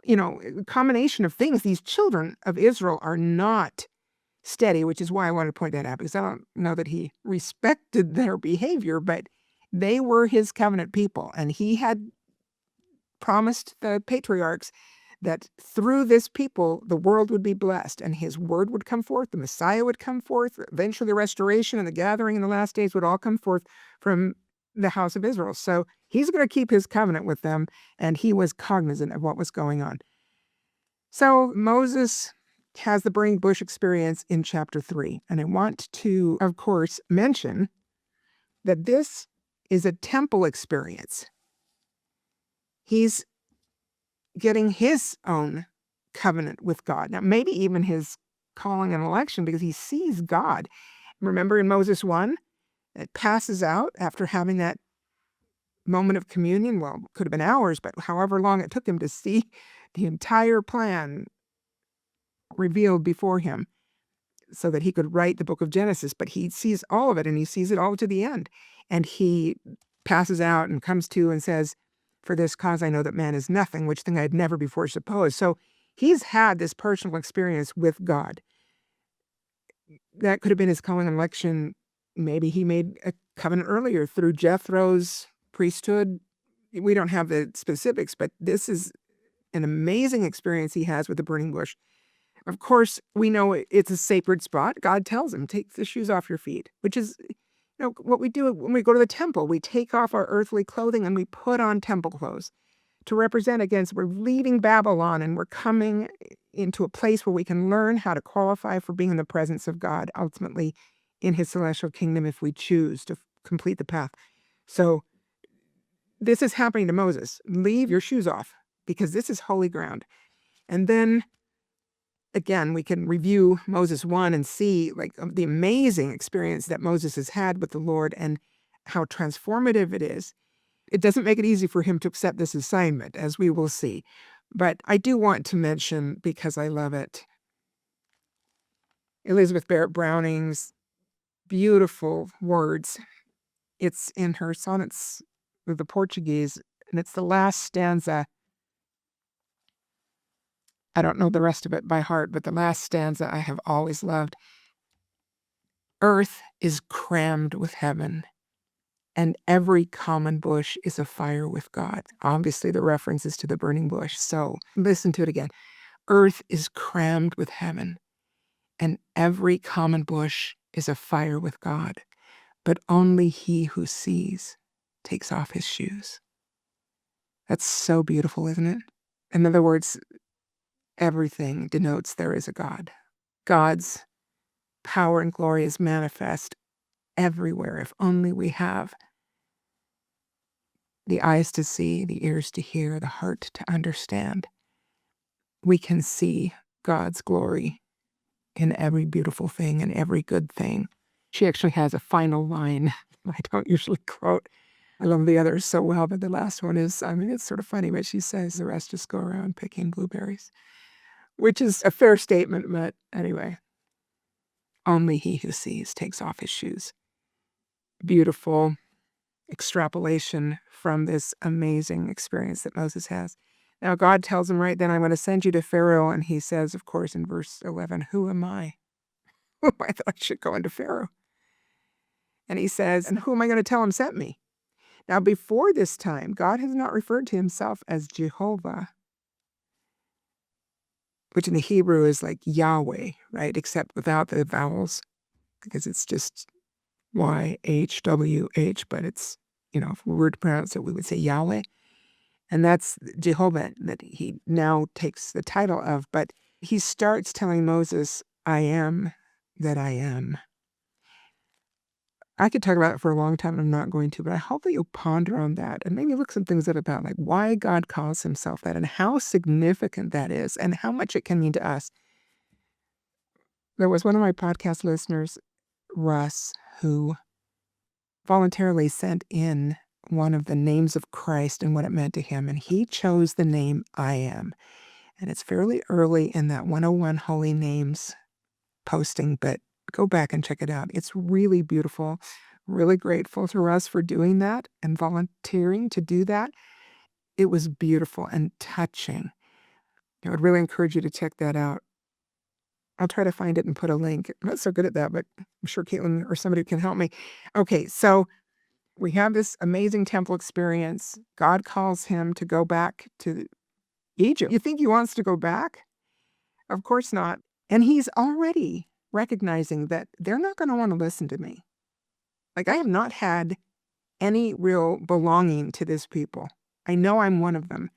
a combination of things, these children of Israel are not steady, which is why I wanted to point that out, because I don't know that he respected their behavior, but they were his covenant people, and he had promised the patriarchs that through this people the world would be blessed and his word would come forth, the Messiah would come forth, eventually the restoration and the gathering in the last days would all come forth from the house of Israel. So he's going to keep his covenant with them, and he was cognizant of what was going on. So Moses has the burning bush experience in chapter 3, and I want to, of course, mention that this is a temple experience. He's getting his own covenant with God. Now, maybe even his calling and election, because he sees God. Remember in Moses 1, it passes out after having that moment of communion. Well, it could have been hours, but however long it took him to see the entire plan revealed before him so that he could write the book of Genesis. But he sees all of it, and he sees it all to the end. And he passes out and comes to and says, "For this cause I know that man is nothing, which thing I had never before supposed." So he's had this personal experience with God. That could have been his calling and election. Maybe he made a covenant earlier through Jethro's priesthood. We don't have the specifics, but this is an amazing experience he has with the burning bush. Of course, we know it's a sacred spot. God tells him, "Take the shoes off your feet," which is what we do when we go to the temple. We take off our earthly clothing and we put on temple clothes to represent against we're leaving Babylon and we're coming into a place where we can learn how to qualify for being in the presence of God, ultimately in his celestial kingdom if we choose to complete the path. So this is happening to Moses. Leave your shoes off because this is holy ground. And then again, we can review Moses 1 and see the amazing experience that Moses has had with the Lord and how transformative it is. It doesn't make it easy for him to accept this assignment, as we will see. But I do want to mention, because I love it, Elizabeth Barrett Browning's beautiful words. It's in her Sonnets of the Portuguese, and it's the last stanza. I don't know the rest of it by heart, but the last stanza I have always loved. "Earth is crammed with heaven, and every common bush is afire with God." Obviously, the reference is to the burning bush. So listen to it again. "Earth is crammed with heaven, and every common bush is afire with God. But only he who sees takes off his shoes." That's so beautiful, isn't it? In other words, everything denotes there is a God. God's power and glory is manifest everywhere if only we have the eyes to see, the ears to hear, the heart to understand. We can see God's glory in every beautiful thing and every good thing. She actually has a final line I don't usually quote. I love the others so well, but the last one is, it's sort of funny, but she says, "The rest just go around picking blueberries," which is a fair statement, but anyway. Only he who sees takes off his shoes. Beautiful extrapolation from this amazing experience that Moses has. Now, God tells him right then, "I'm going to send you to Pharaoh." And he says, of course, in verse 11, "Who am I?" I thought I should go into Pharaoh. And he says, "And who am I going to tell him sent me?" Now, before this time, God has not referred to himself as Jehovah, which in the Hebrew is like Yahweh, right? Except without the vowels, because it's just YHWH, but it's, if we were to pronounce it, we would say Yahweh. And that's Jehovah that he now takes the title of. But he starts telling Moses, "I am that I am." I could talk about it for a long time, and I'm not going to, but I hope that you'll ponder on that and maybe look some things up about why God calls himself that and how significant that is and how much it can mean to us. There was one of my podcast listeners, Russ, who voluntarily sent in one of the names of Christ and what it meant to him, and he chose the name I Am. And it's fairly early in that 101 Holy Names posting, but go back and check it out. It's really beautiful. Really grateful to Russ for doing that and volunteering to do that. It was beautiful and touching. I would really encourage you to check that out. I'll try to find it and put a link. I'm not so good at that, but I'm sure Caitlin or somebody can help me. Okay, so we have this amazing temple experience. God calls him to go back to Egypt. You think he wants to go back? Of course not. And he's already recognizing that they're not going to want to listen to me. Like, I have not had any real belonging to this people. I know I'm one of them,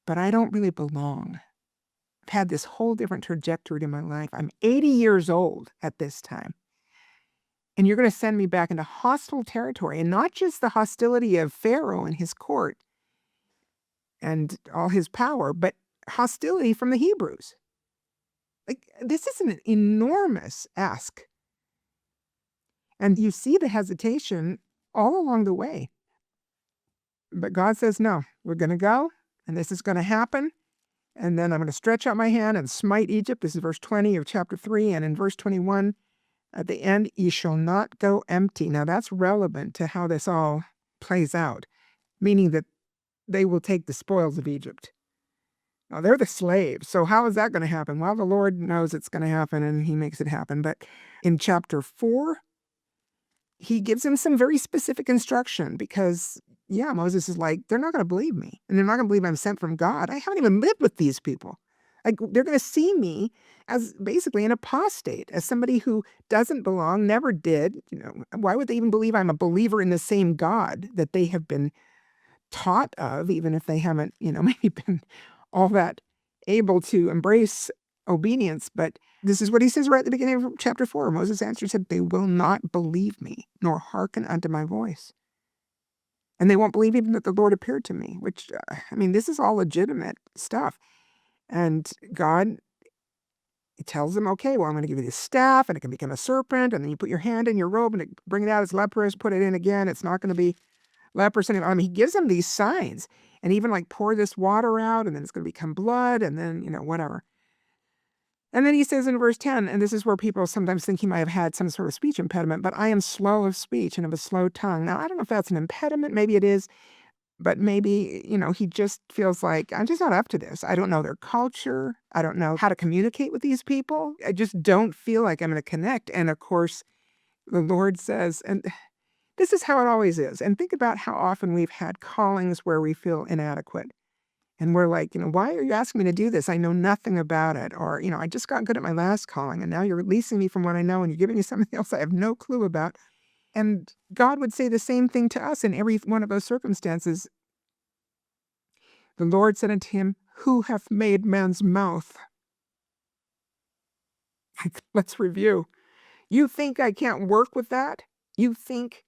but I don't really belong. I've had this whole different trajectory to my life. I'm 80 years old at this time. And you're going to send me back into hostile territory, and not just the hostility of Pharaoh and his court and all his power, but hostility from the Hebrews. Like, this is an enormous ask. And you see the hesitation all along the way. But God says, no, we're going to go, and this is going to happen. And then I'm going to stretch out my hand and smite Egypt. This is verse 20 of chapter 3. And in verse 21, at the end, ye shall not go empty. Now that's relevant to how this all plays out, meaning that they will take the spoils of Egypt. Now they're the slaves. So how is that going to happen? Well, the Lord knows it's going to happen and he makes it happen. But in chapter 4, he gives him some very specific instruction because, yeah, Moses is like, they're not going to believe me. And they're not going to believe I'm sent from God. I haven't even lived with these people. Like, they're going to see me as basically an apostate, as somebody who doesn't belong, never did. Why would they even believe I'm a believer in the same God that they have been taught of, even if they haven't, maybe been all that able to embrace obedience? But this is what he says right at the beginning of chapter 4. Moses answered, said, they will not believe me, nor hearken unto my voice. And they won't believe even that the Lord appeared to me, which, this is all legitimate stuff. And God tells them, okay, well, I'm going to give you this staff, and it can become a serpent, and then you put your hand in your robe, and bring it out as leprous, put it in again. It's not going to be leprous anymore. He gives them these signs, and even like pour this water out, and then it's going to become blood, and then, whatever. And then he says in verse 10, and this is where people sometimes think he might have had some sort of speech impediment, but I am slow of speech and of a slow tongue. Now, I don't know if that's an impediment. Maybe it is. But maybe, he just feels like, I'm just not up to this. I don't know their culture. I don't know how to communicate with these people. I just don't feel like I'm going to connect. And of course, the Lord says, and this is how it always is. And think about how often we've had callings where we feel inadequate. And we're like, why are you asking me to do this? I know nothing about it. Or, I just got good at my last calling, and now you're releasing me from what I know, and you're giving me something else I have no clue about. And God would say the same thing to us in every one of those circumstances. The Lord said unto him, who hath made man's mouth? Let's review. You think I can't work with that? You think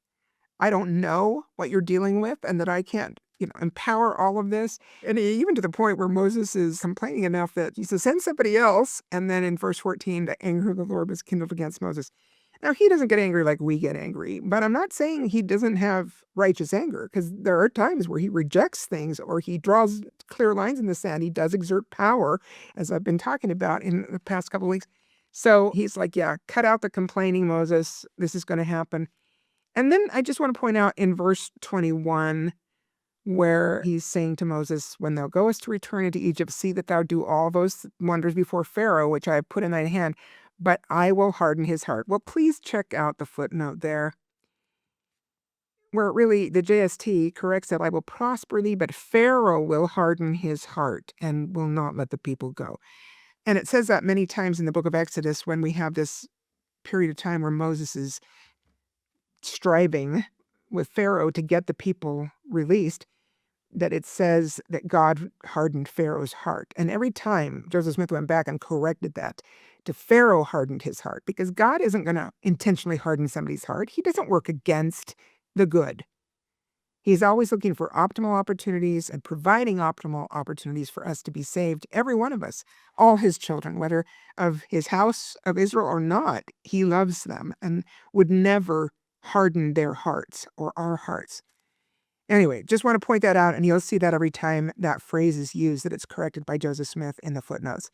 I don't know what you're dealing with and that I can't, empower all of this? And even to the point where Moses is complaining enough that he says, send somebody else. And then in verse 14, the anger of the Lord was kindled against Moses. Now, he doesn't get angry like we get angry, but I'm not saying he doesn't have righteous anger, because there are times where he rejects things or he draws clear lines in the sand. He does exert power, as I've been talking about in the past couple of weeks. So he's like, yeah, cut out the complaining, Moses. This is going to happen. And then I just want to point out in verse 21, where he's saying to Moses, when thou goest to return into Egypt, see that thou do all those wonders before Pharaoh, which I have put in thine hand, but I will harden his heart. Well, please check out the footnote there, where really the JST corrects that I will prosper thee, but Pharaoh will harden his heart and will not let the people go. And it says that many times in the book of Exodus when we have this period of time where Moses is striving with Pharaoh to get the people released, that it says that God hardened Pharaoh's heart. And every time Joseph Smith went back and corrected that to Pharaoh hardened his heart, because God isn't going to intentionally harden somebody's heart. He doesn't work against the good. He's always looking for optimal opportunities and providing optimal opportunities for us to be saved. Every one of us, all his children, whether of his house of Israel or not, he loves them and would never harden their hearts or our hearts. Anyway, just want to point that out, and you'll see that every time that phrase is used, that it's corrected by Joseph Smith in the footnotes.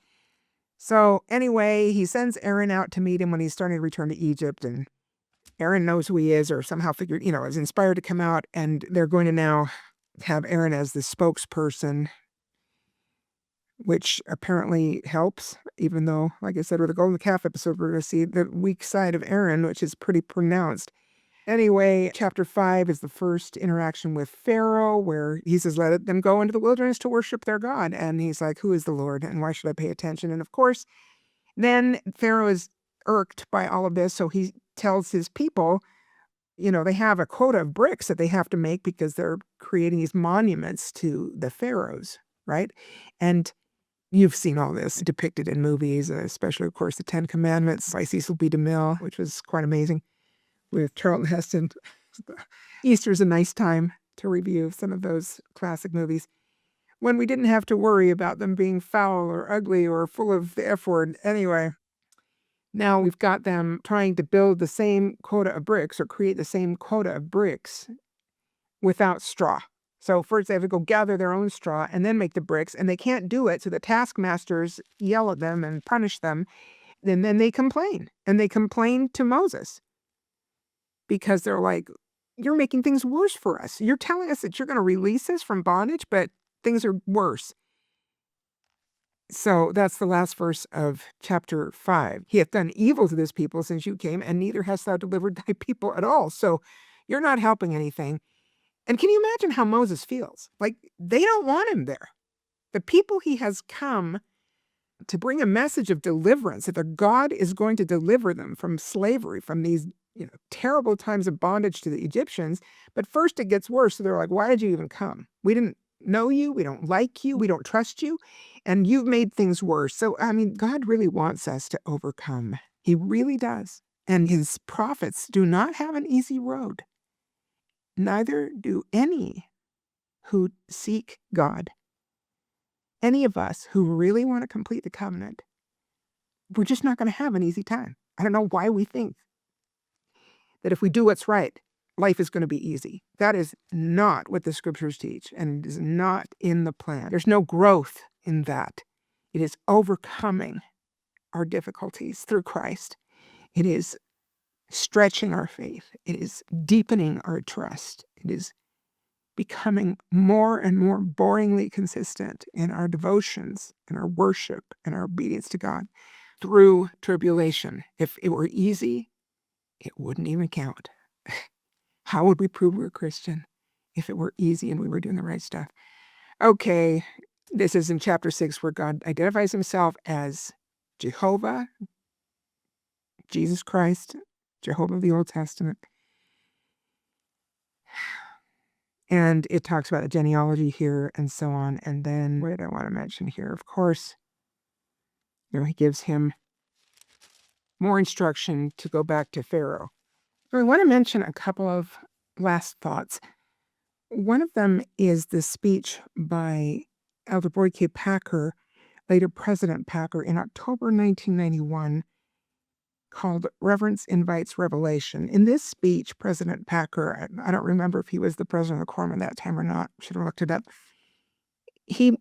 So anyway, he sends Aaron out to meet him when he's starting to return to Egypt, and Aaron knows who he is, or somehow figured, is inspired to come out, and they're going to now have Aaron as the spokesperson, which apparently helps, even though, like I said, with the golden calf episode, we're going to see the weak side of Aaron, which is pretty pronounced. Anyway, chapter 5 is the first interaction with Pharaoh, where he says, let them go into the wilderness to worship their God. And he's like, who is the Lord, and why should I pay attention? And of course, then Pharaoh is irked by all of this, so he tells his people, they have a quota of bricks that they have to make because they're creating these monuments to the pharaohs, right? And you've seen all this depicted in movies, especially, of course, the Ten Commandments by Cecil B. DeMille, which was quite amazing, with Charlton Heston. Easter's a nice time to review some of those classic movies when we didn't have to worry about them being foul or ugly or full of the F word. Anyway, now we've got them trying to build the same quota of bricks or create the same quota of bricks without straw. So first they have to go gather their own straw and then make the bricks, and they can't do it. So the taskmasters yell at them and punish them. And then they complain, and they complain to Moses because they're like, you're making things worse for us. You're telling us that you're going to release us from bondage, but things are worse. So that's the last verse of chapter 5. He hath done evil to this people since you came, and neither hast thou delivered thy people at all. So you're not helping anything. And can you imagine how Moses feels? Like, they don't want him there. The people he has come to bring a message of deliverance, that their God is going to deliver them from slavery, from these terrible times of bondage to the Egyptians. But first it gets worse. So they're like, why did you even come? We didn't know you. We don't like you. We don't trust you. And you've made things worse. So, God really wants us to overcome. He really does. And his prophets do not have an easy road. Neither do any who seek God. Any of us who really want to complete the covenant, we're just not going to have an easy time. I don't know why we think that if we do what's right, life is going to be easy. That is not what the scriptures teach, and it is not in the plan. There's no growth in that. It is overcoming our difficulties through Christ. It is stretching our faith. It is deepening our trust. It is becoming more and more boringly consistent in our devotions, in our worship, and our obedience to God through tribulation. If it were easy, it wouldn't even count. How would we prove we're Christian if it were easy and we were doing the right stuff? Okay, this is in chapter 6 where God identifies himself as Jehovah, Jesus Christ, Jehovah of the Old Testament. And it talks about the genealogy here and so on. And then what did I want to mention here? Of course, he gives him more instruction to go back to Pharaoh. So I want to mention a couple of last thoughts. One of them is the speech by Elder Boyd K. Packer, later President Packer, in October 1991, called Reverence Invites Revelation. In this speech, President Packer, I don't remember if he was the president of the quorum at that time or not, should have looked it up, he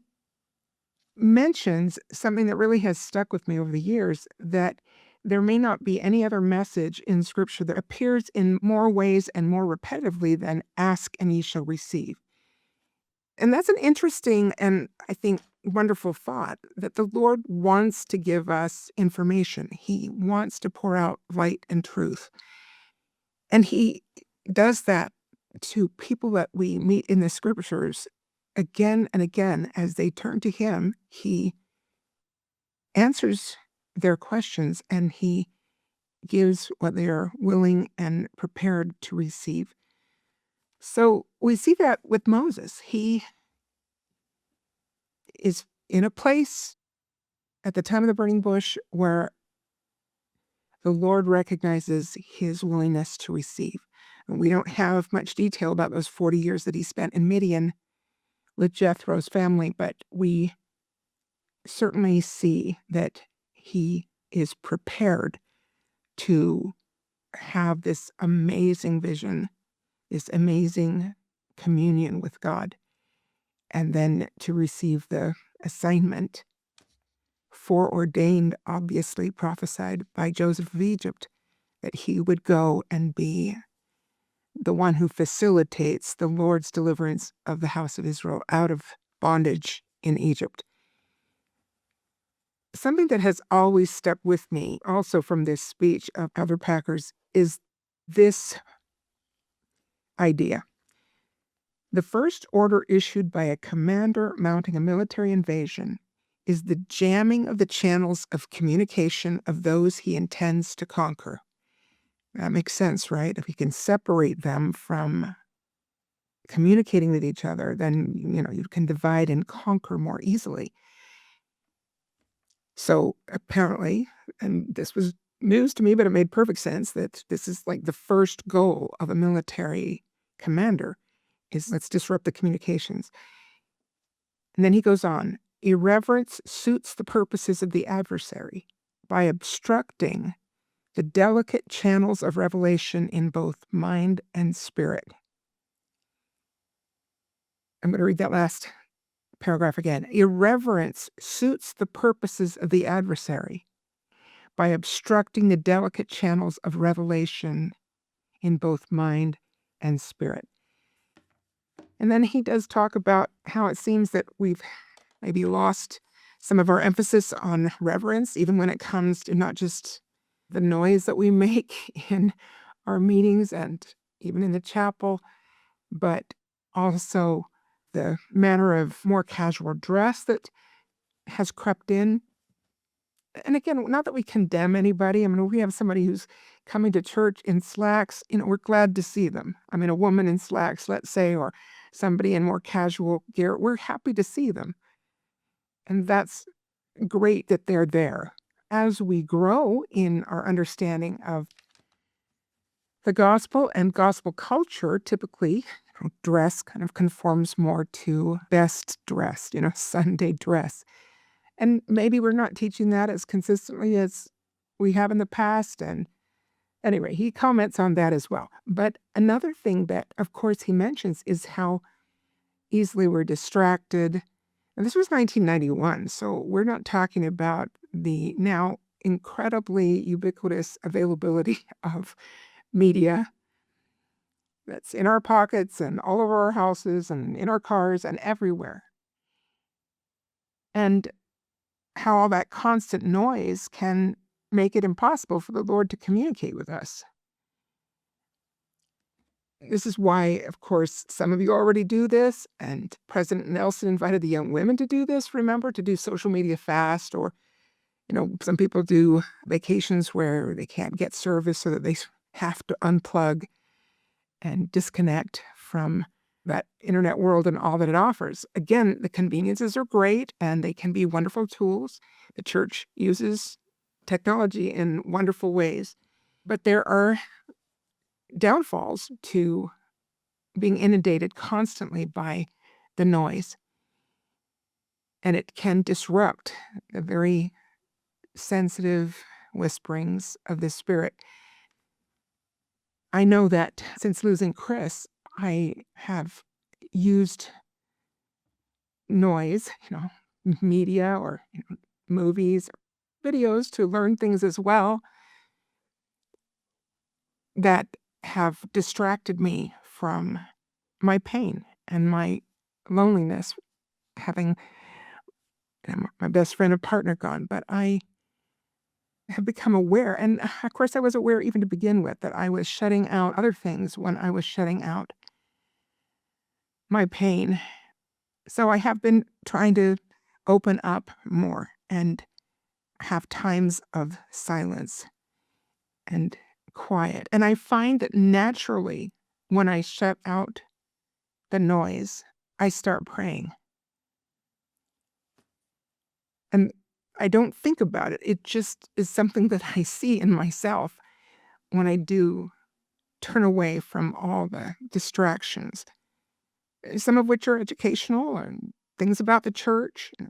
mentions something that really has stuck with me over the years, that there may not be any other message in Scripture that appears in more ways and more repetitively than ask and ye shall receive. And that's an interesting and, I think, wonderful thought, that the Lord wants to give us information. He wants to pour out light and truth. And he does that to people that we meet in the scriptures again and again. As they turn to him, he answers their questions and he gives what they are willing and prepared to receive. So we see that with Moses. He is in a place at the time of the burning bush where the Lord recognizes his willingness to receive. And we don't have much detail about those 40 years that he spent in Midian with Jethro's family, but we certainly see that he is prepared to have this amazing vision, this amazing communion with God, and then to receive the assignment foreordained, obviously prophesied by Joseph of Egypt, that he would go and be the one who facilitates the Lord's deliverance of the house of Israel out of bondage in Egypt. Something that has always stuck with me, also from this speech of Elder Packer's, is this idea. The first order issued by a commander mounting a military invasion is the jamming of the channels of communication of those he intends to conquer. That makes sense, right? If he can separate them from communicating with each other, then, you can divide and conquer more easily. So apparently, and this was news to me, but it made perfect sense, that this is like the first goal of a military commander is let's disrupt the communications. And then he goes on, irreverence suits the purposes of the adversary by obstructing the delicate channels of revelation in both mind and spirit. I'm going to read that last paragraph again. Irreverence suits the purposes of the adversary by obstructing the delicate channels of revelation in both mind and spirit. And then he does talk about how it seems that we've maybe lost some of our emphasis on reverence, even when it comes to not just the noise that we make in our meetings and even in the chapel, but also the manner of more casual dress that has crept in. And again, not that we condemn anybody. I mean, if we have somebody who's coming to church in slacks, we're glad to see them. I mean, a woman in slacks, let's say, or somebody in more casual gear, we're happy to see them. And that's great that they're there. As we grow in our understanding of the gospel and gospel culture, typically dress kind of conforms more to best dressed, Sunday dress. And maybe we're not teaching that as consistently as we have in the past. And anyway, he comments on that as well. But another thing that, of course, he mentions is how easily we're distracted. And this was 1991, so we're not talking about the now incredibly ubiquitous availability of media that's in our pockets and all over our houses and in our cars and everywhere. And how all that constant noise can make it impossible for the Lord to communicate with us. This is why, of course, some of you already do this, and President Nelson invited the young women to do this, remember, to do social media fast, or, some people do vacations where they can't get service so that they have to unplug and disconnect from that internet world and all that it offers. Again, the conveniences are great and they can be wonderful tools. The church uses technology in wonderful ways, but there are downfalls to being inundated constantly by the noise. And it can disrupt the very sensitive whisperings of the Spirit. I know that since losing Chris, I have used noise, media or movies, videos to learn things as well that have distracted me from my pain and my loneliness, having my best friend and partner gone. But I have become aware, and of course I was aware even to begin with, that I was shutting out other things when I was shutting out my pain. So I have been trying to open up more and have times of silence and quiet. And I find that naturally, when I shut out the noise, I start praying. And I don't think about it. It just is something that I see in myself when I do turn away from all the distractions, some of which are educational and things about the church. I'm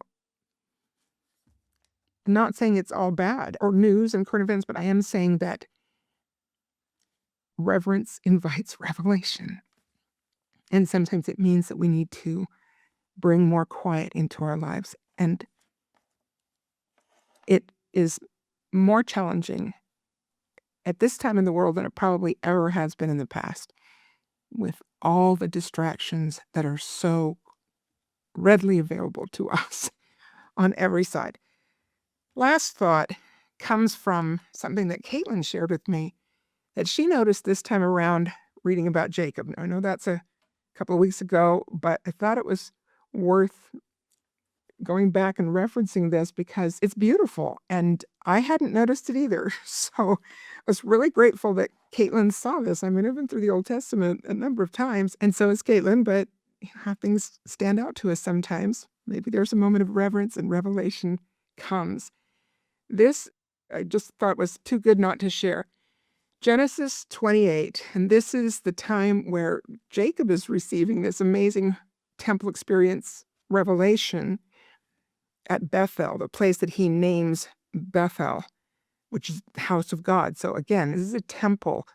not saying it's all bad or news and current events, but I am saying that reverence invites revelation. And sometimes it means that we need to bring more quiet into our lives. And it is more challenging at this time in the world than it probably ever has been in the past, with all the distractions that are so readily available to us on every side. Last thought comes from something that Caitlin shared with me that she noticed this time around reading about Jacob. I know that's a couple of weeks ago, but I thought it was worth going back and referencing this because it's beautiful and I hadn't noticed it either. So I was really grateful that Caitlin saw this. I mean, I've been through the Old Testament a number of times, and so has Caitlin, but how things stand out to us sometimes. Maybe there's a moment of reverence and revelation comes. This I just thought was too good not to share. Genesis 28, and this is the time where Jacob is receiving this amazing temple experience revelation at Bethel, the place that he names Bethel, which is the house of God. So again, this is a temple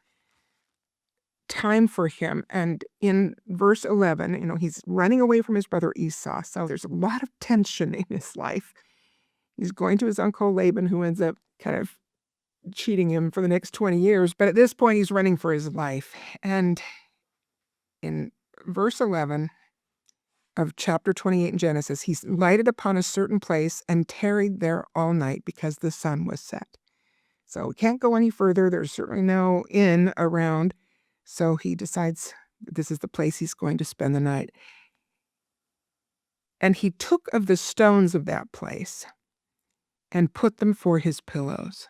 time for him. And in verse 11, he's running away from his brother Esau. So there's a lot of tension in his life. He's going to his uncle Laban, who ends up kind of cheating him for the next 20 years. But at this point, he's running for his life. And in verse 11 of chapter 28 in Genesis, he's lighted upon a certain place and tarried there all night because the sun was set. So we can't go any further. There's certainly no inn around. So he decides this is the place he's going to spend the night. And he took of the stones of that place and put them for his pillows.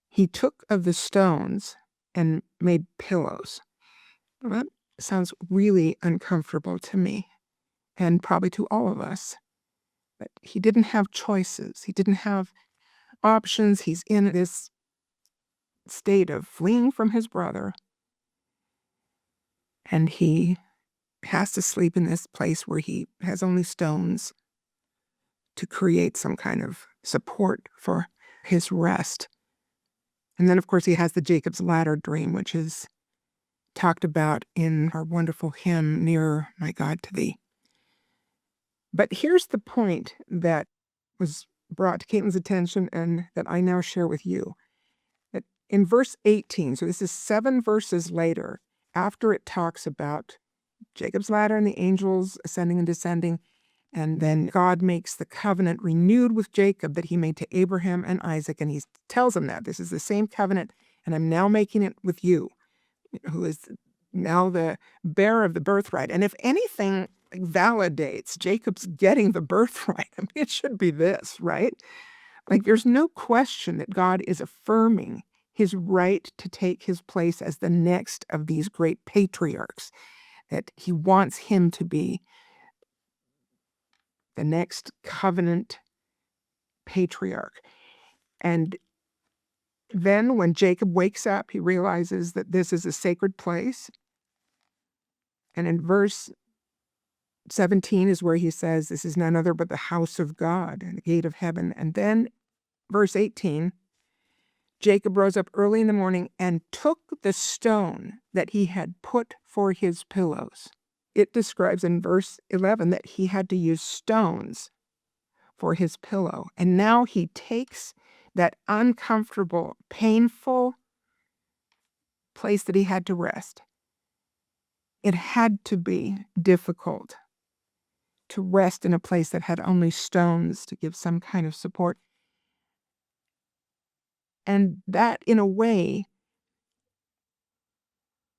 He took of the stones and made pillows. Well, that sounds really uncomfortable to me, and probably to all of us. But he didn't have choices. He didn't have options. He's in this state of fleeing from his brother, and he has to sleep in this place where he has only stones to create some kind of support for his rest. And then, of course, he has the Jacob's Ladder dream, which is talked about in our wonderful hymn, Nearer, My God, to Thee. But here's the point that was brought to Caitlin's attention and that I now share with you. That in verse 18, so this is 7 verses later, after it talks about Jacob's ladder and the angels ascending and descending, and then God makes the covenant renewed with Jacob that he made to Abraham and Isaac, and he tells him that this is the same covenant, and I'm now making it with you, who is now the bearer of the birthright. And if anything validates Jacob's getting the birthright, I mean, it should be this, right? Like, there's no question that God is affirming his right to take his place as the next of these great patriarchs, that he wants him to be the next covenant patriarch. And then when Jacob wakes up, he realizes that this is a sacred place. And in verse 17 is where he says, this is none other but the house of God and the gate of heaven. And then verse 18, Jacob rose up early in the morning and took the stone that he had put for his pillows. It describes in verse 11 that he had to use stones for his pillow. And now he takes that uncomfortable, painful place that he had to rest. It had to be difficult to rest in a place that had only stones to give some kind of support. And that, in a way,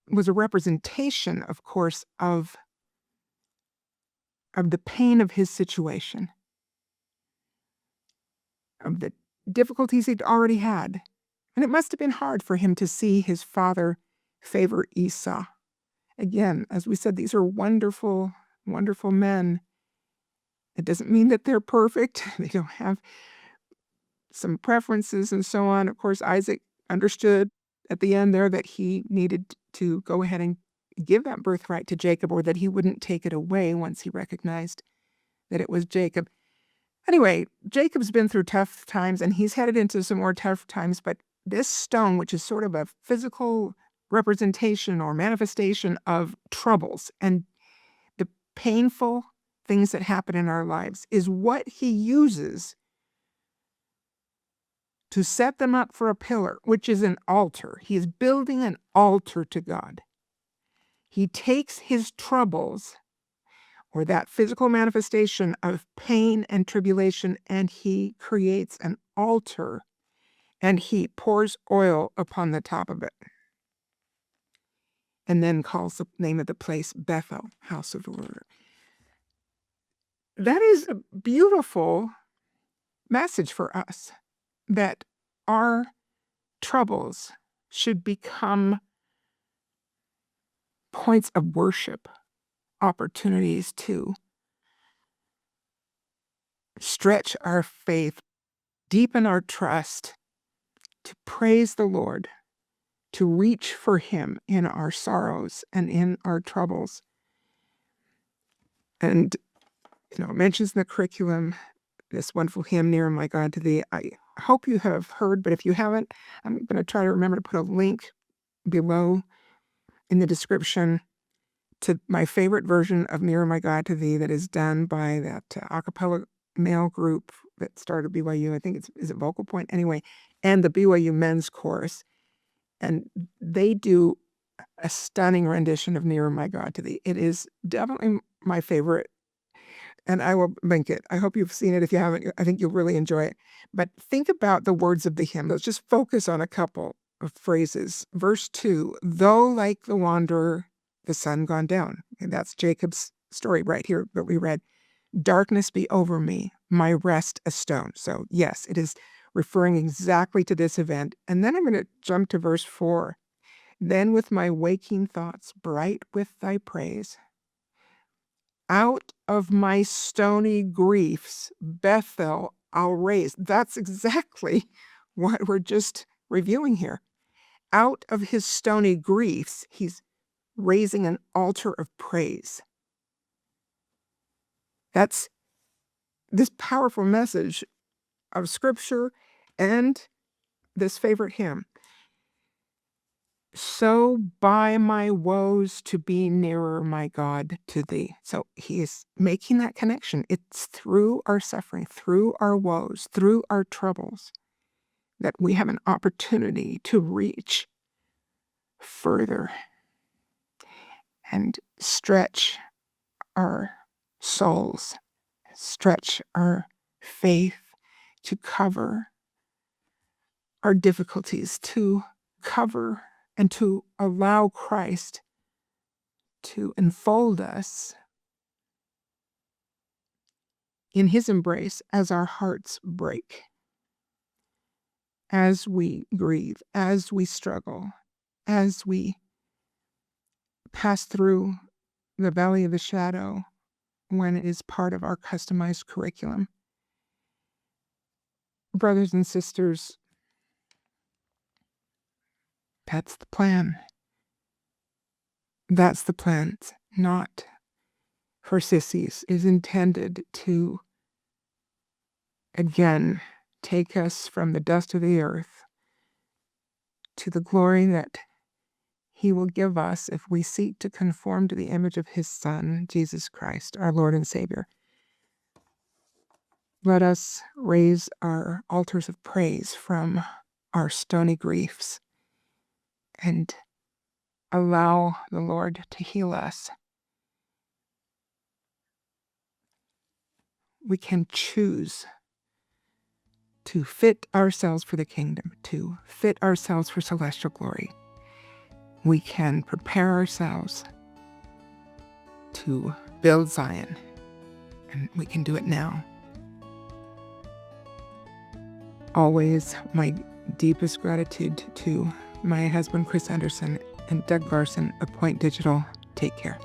was a representation, of course, of the pain of his situation, of the difficulties he'd already had. And it must have been hard for him to see his father favor Esau. Again, as we said, these are wonderful, wonderful men. It doesn't mean that they're perfect. They don't have some preferences and so on. Of course, Isaac understood at the end there that he needed to go ahead and give that birthright to Jacob, or that he wouldn't take it away once he recognized that it was Jacob. Anyway, Jacob's been through tough times and he's headed into some more tough times, but this stone, which is sort of a physical representation or manifestation of troubles and the painful things that happen in our lives is what he uses to set them up for a pillar, which is an altar. He is building an altar to God. He takes his troubles or that physical manifestation of pain and tribulation, and he creates an altar, and he pours oil upon the top of it, and then calls the name of the place Bethel, house of the Lord. That is a beautiful message for us, that our troubles should become points of worship, opportunities to stretch our faith, deepen our trust, to praise the Lord, to reach for him in our sorrows and in our troubles. And, it mentions in the curriculum this wonderful hymn, Nearer My God to Thee. I hope you have heard, but if you haven't, I'm going to try to remember to put a link below in the description to my favorite version of Nearer My God to Thee that is done by that a cappella male group that started BYU. I think is it Vocal Point? Anyway, and the BYU men's chorus. And they do a stunning rendition of Nearer My God to Thee. It is definitely my favorite, and I will link it. I hope you've seen it. If you haven't, I think you'll really enjoy it. But think about the words of the hymn. Let's just focus on a couple of phrases. Verse 2, though like the wanderer, the sun gone down. And that's Jacob's story right here that we read. Darkness be over me, my rest a stone. So yes, it is referring exactly to this event. And then I'm going to jump to verse 4. Then with my waking thoughts bright with thy praise, out of my stony griefs, Bethel I'll raise. That's exactly what we're just reviewing here. Out of his stony griefs, he's raising an altar of praise. That's this powerful message of Scripture and this favorite hymn. So by my woes to be nearer, my God, to thee. So he is making that connection. It's through our suffering, through our woes, through our troubles, that we have an opportunity to reach further and stretch our souls, stretch our faith, to cover our difficulties, to cover and to allow Christ to enfold us in his embrace as our hearts break, as we grieve, as we struggle, as we pass through the valley of the shadow when it is part of our customized curriculum. Brothers and sisters, that's the plan. That's the plan. It's not for sissies. Is intended to, again, take us from the dust of the earth to the glory that he will give us if we seek to conform to the image of his Son, Jesus Christ, our Lord and Savior. Let us raise our altars of praise from our stony griefs and allow the Lord to heal us. We can choose to fit ourselves for the kingdom, to fit ourselves for celestial glory. We can prepare ourselves to build Zion, and we can do it now. Always my deepest gratitude to my husband, Chris Anderson, and Doug Larson of Point Digital. Take care.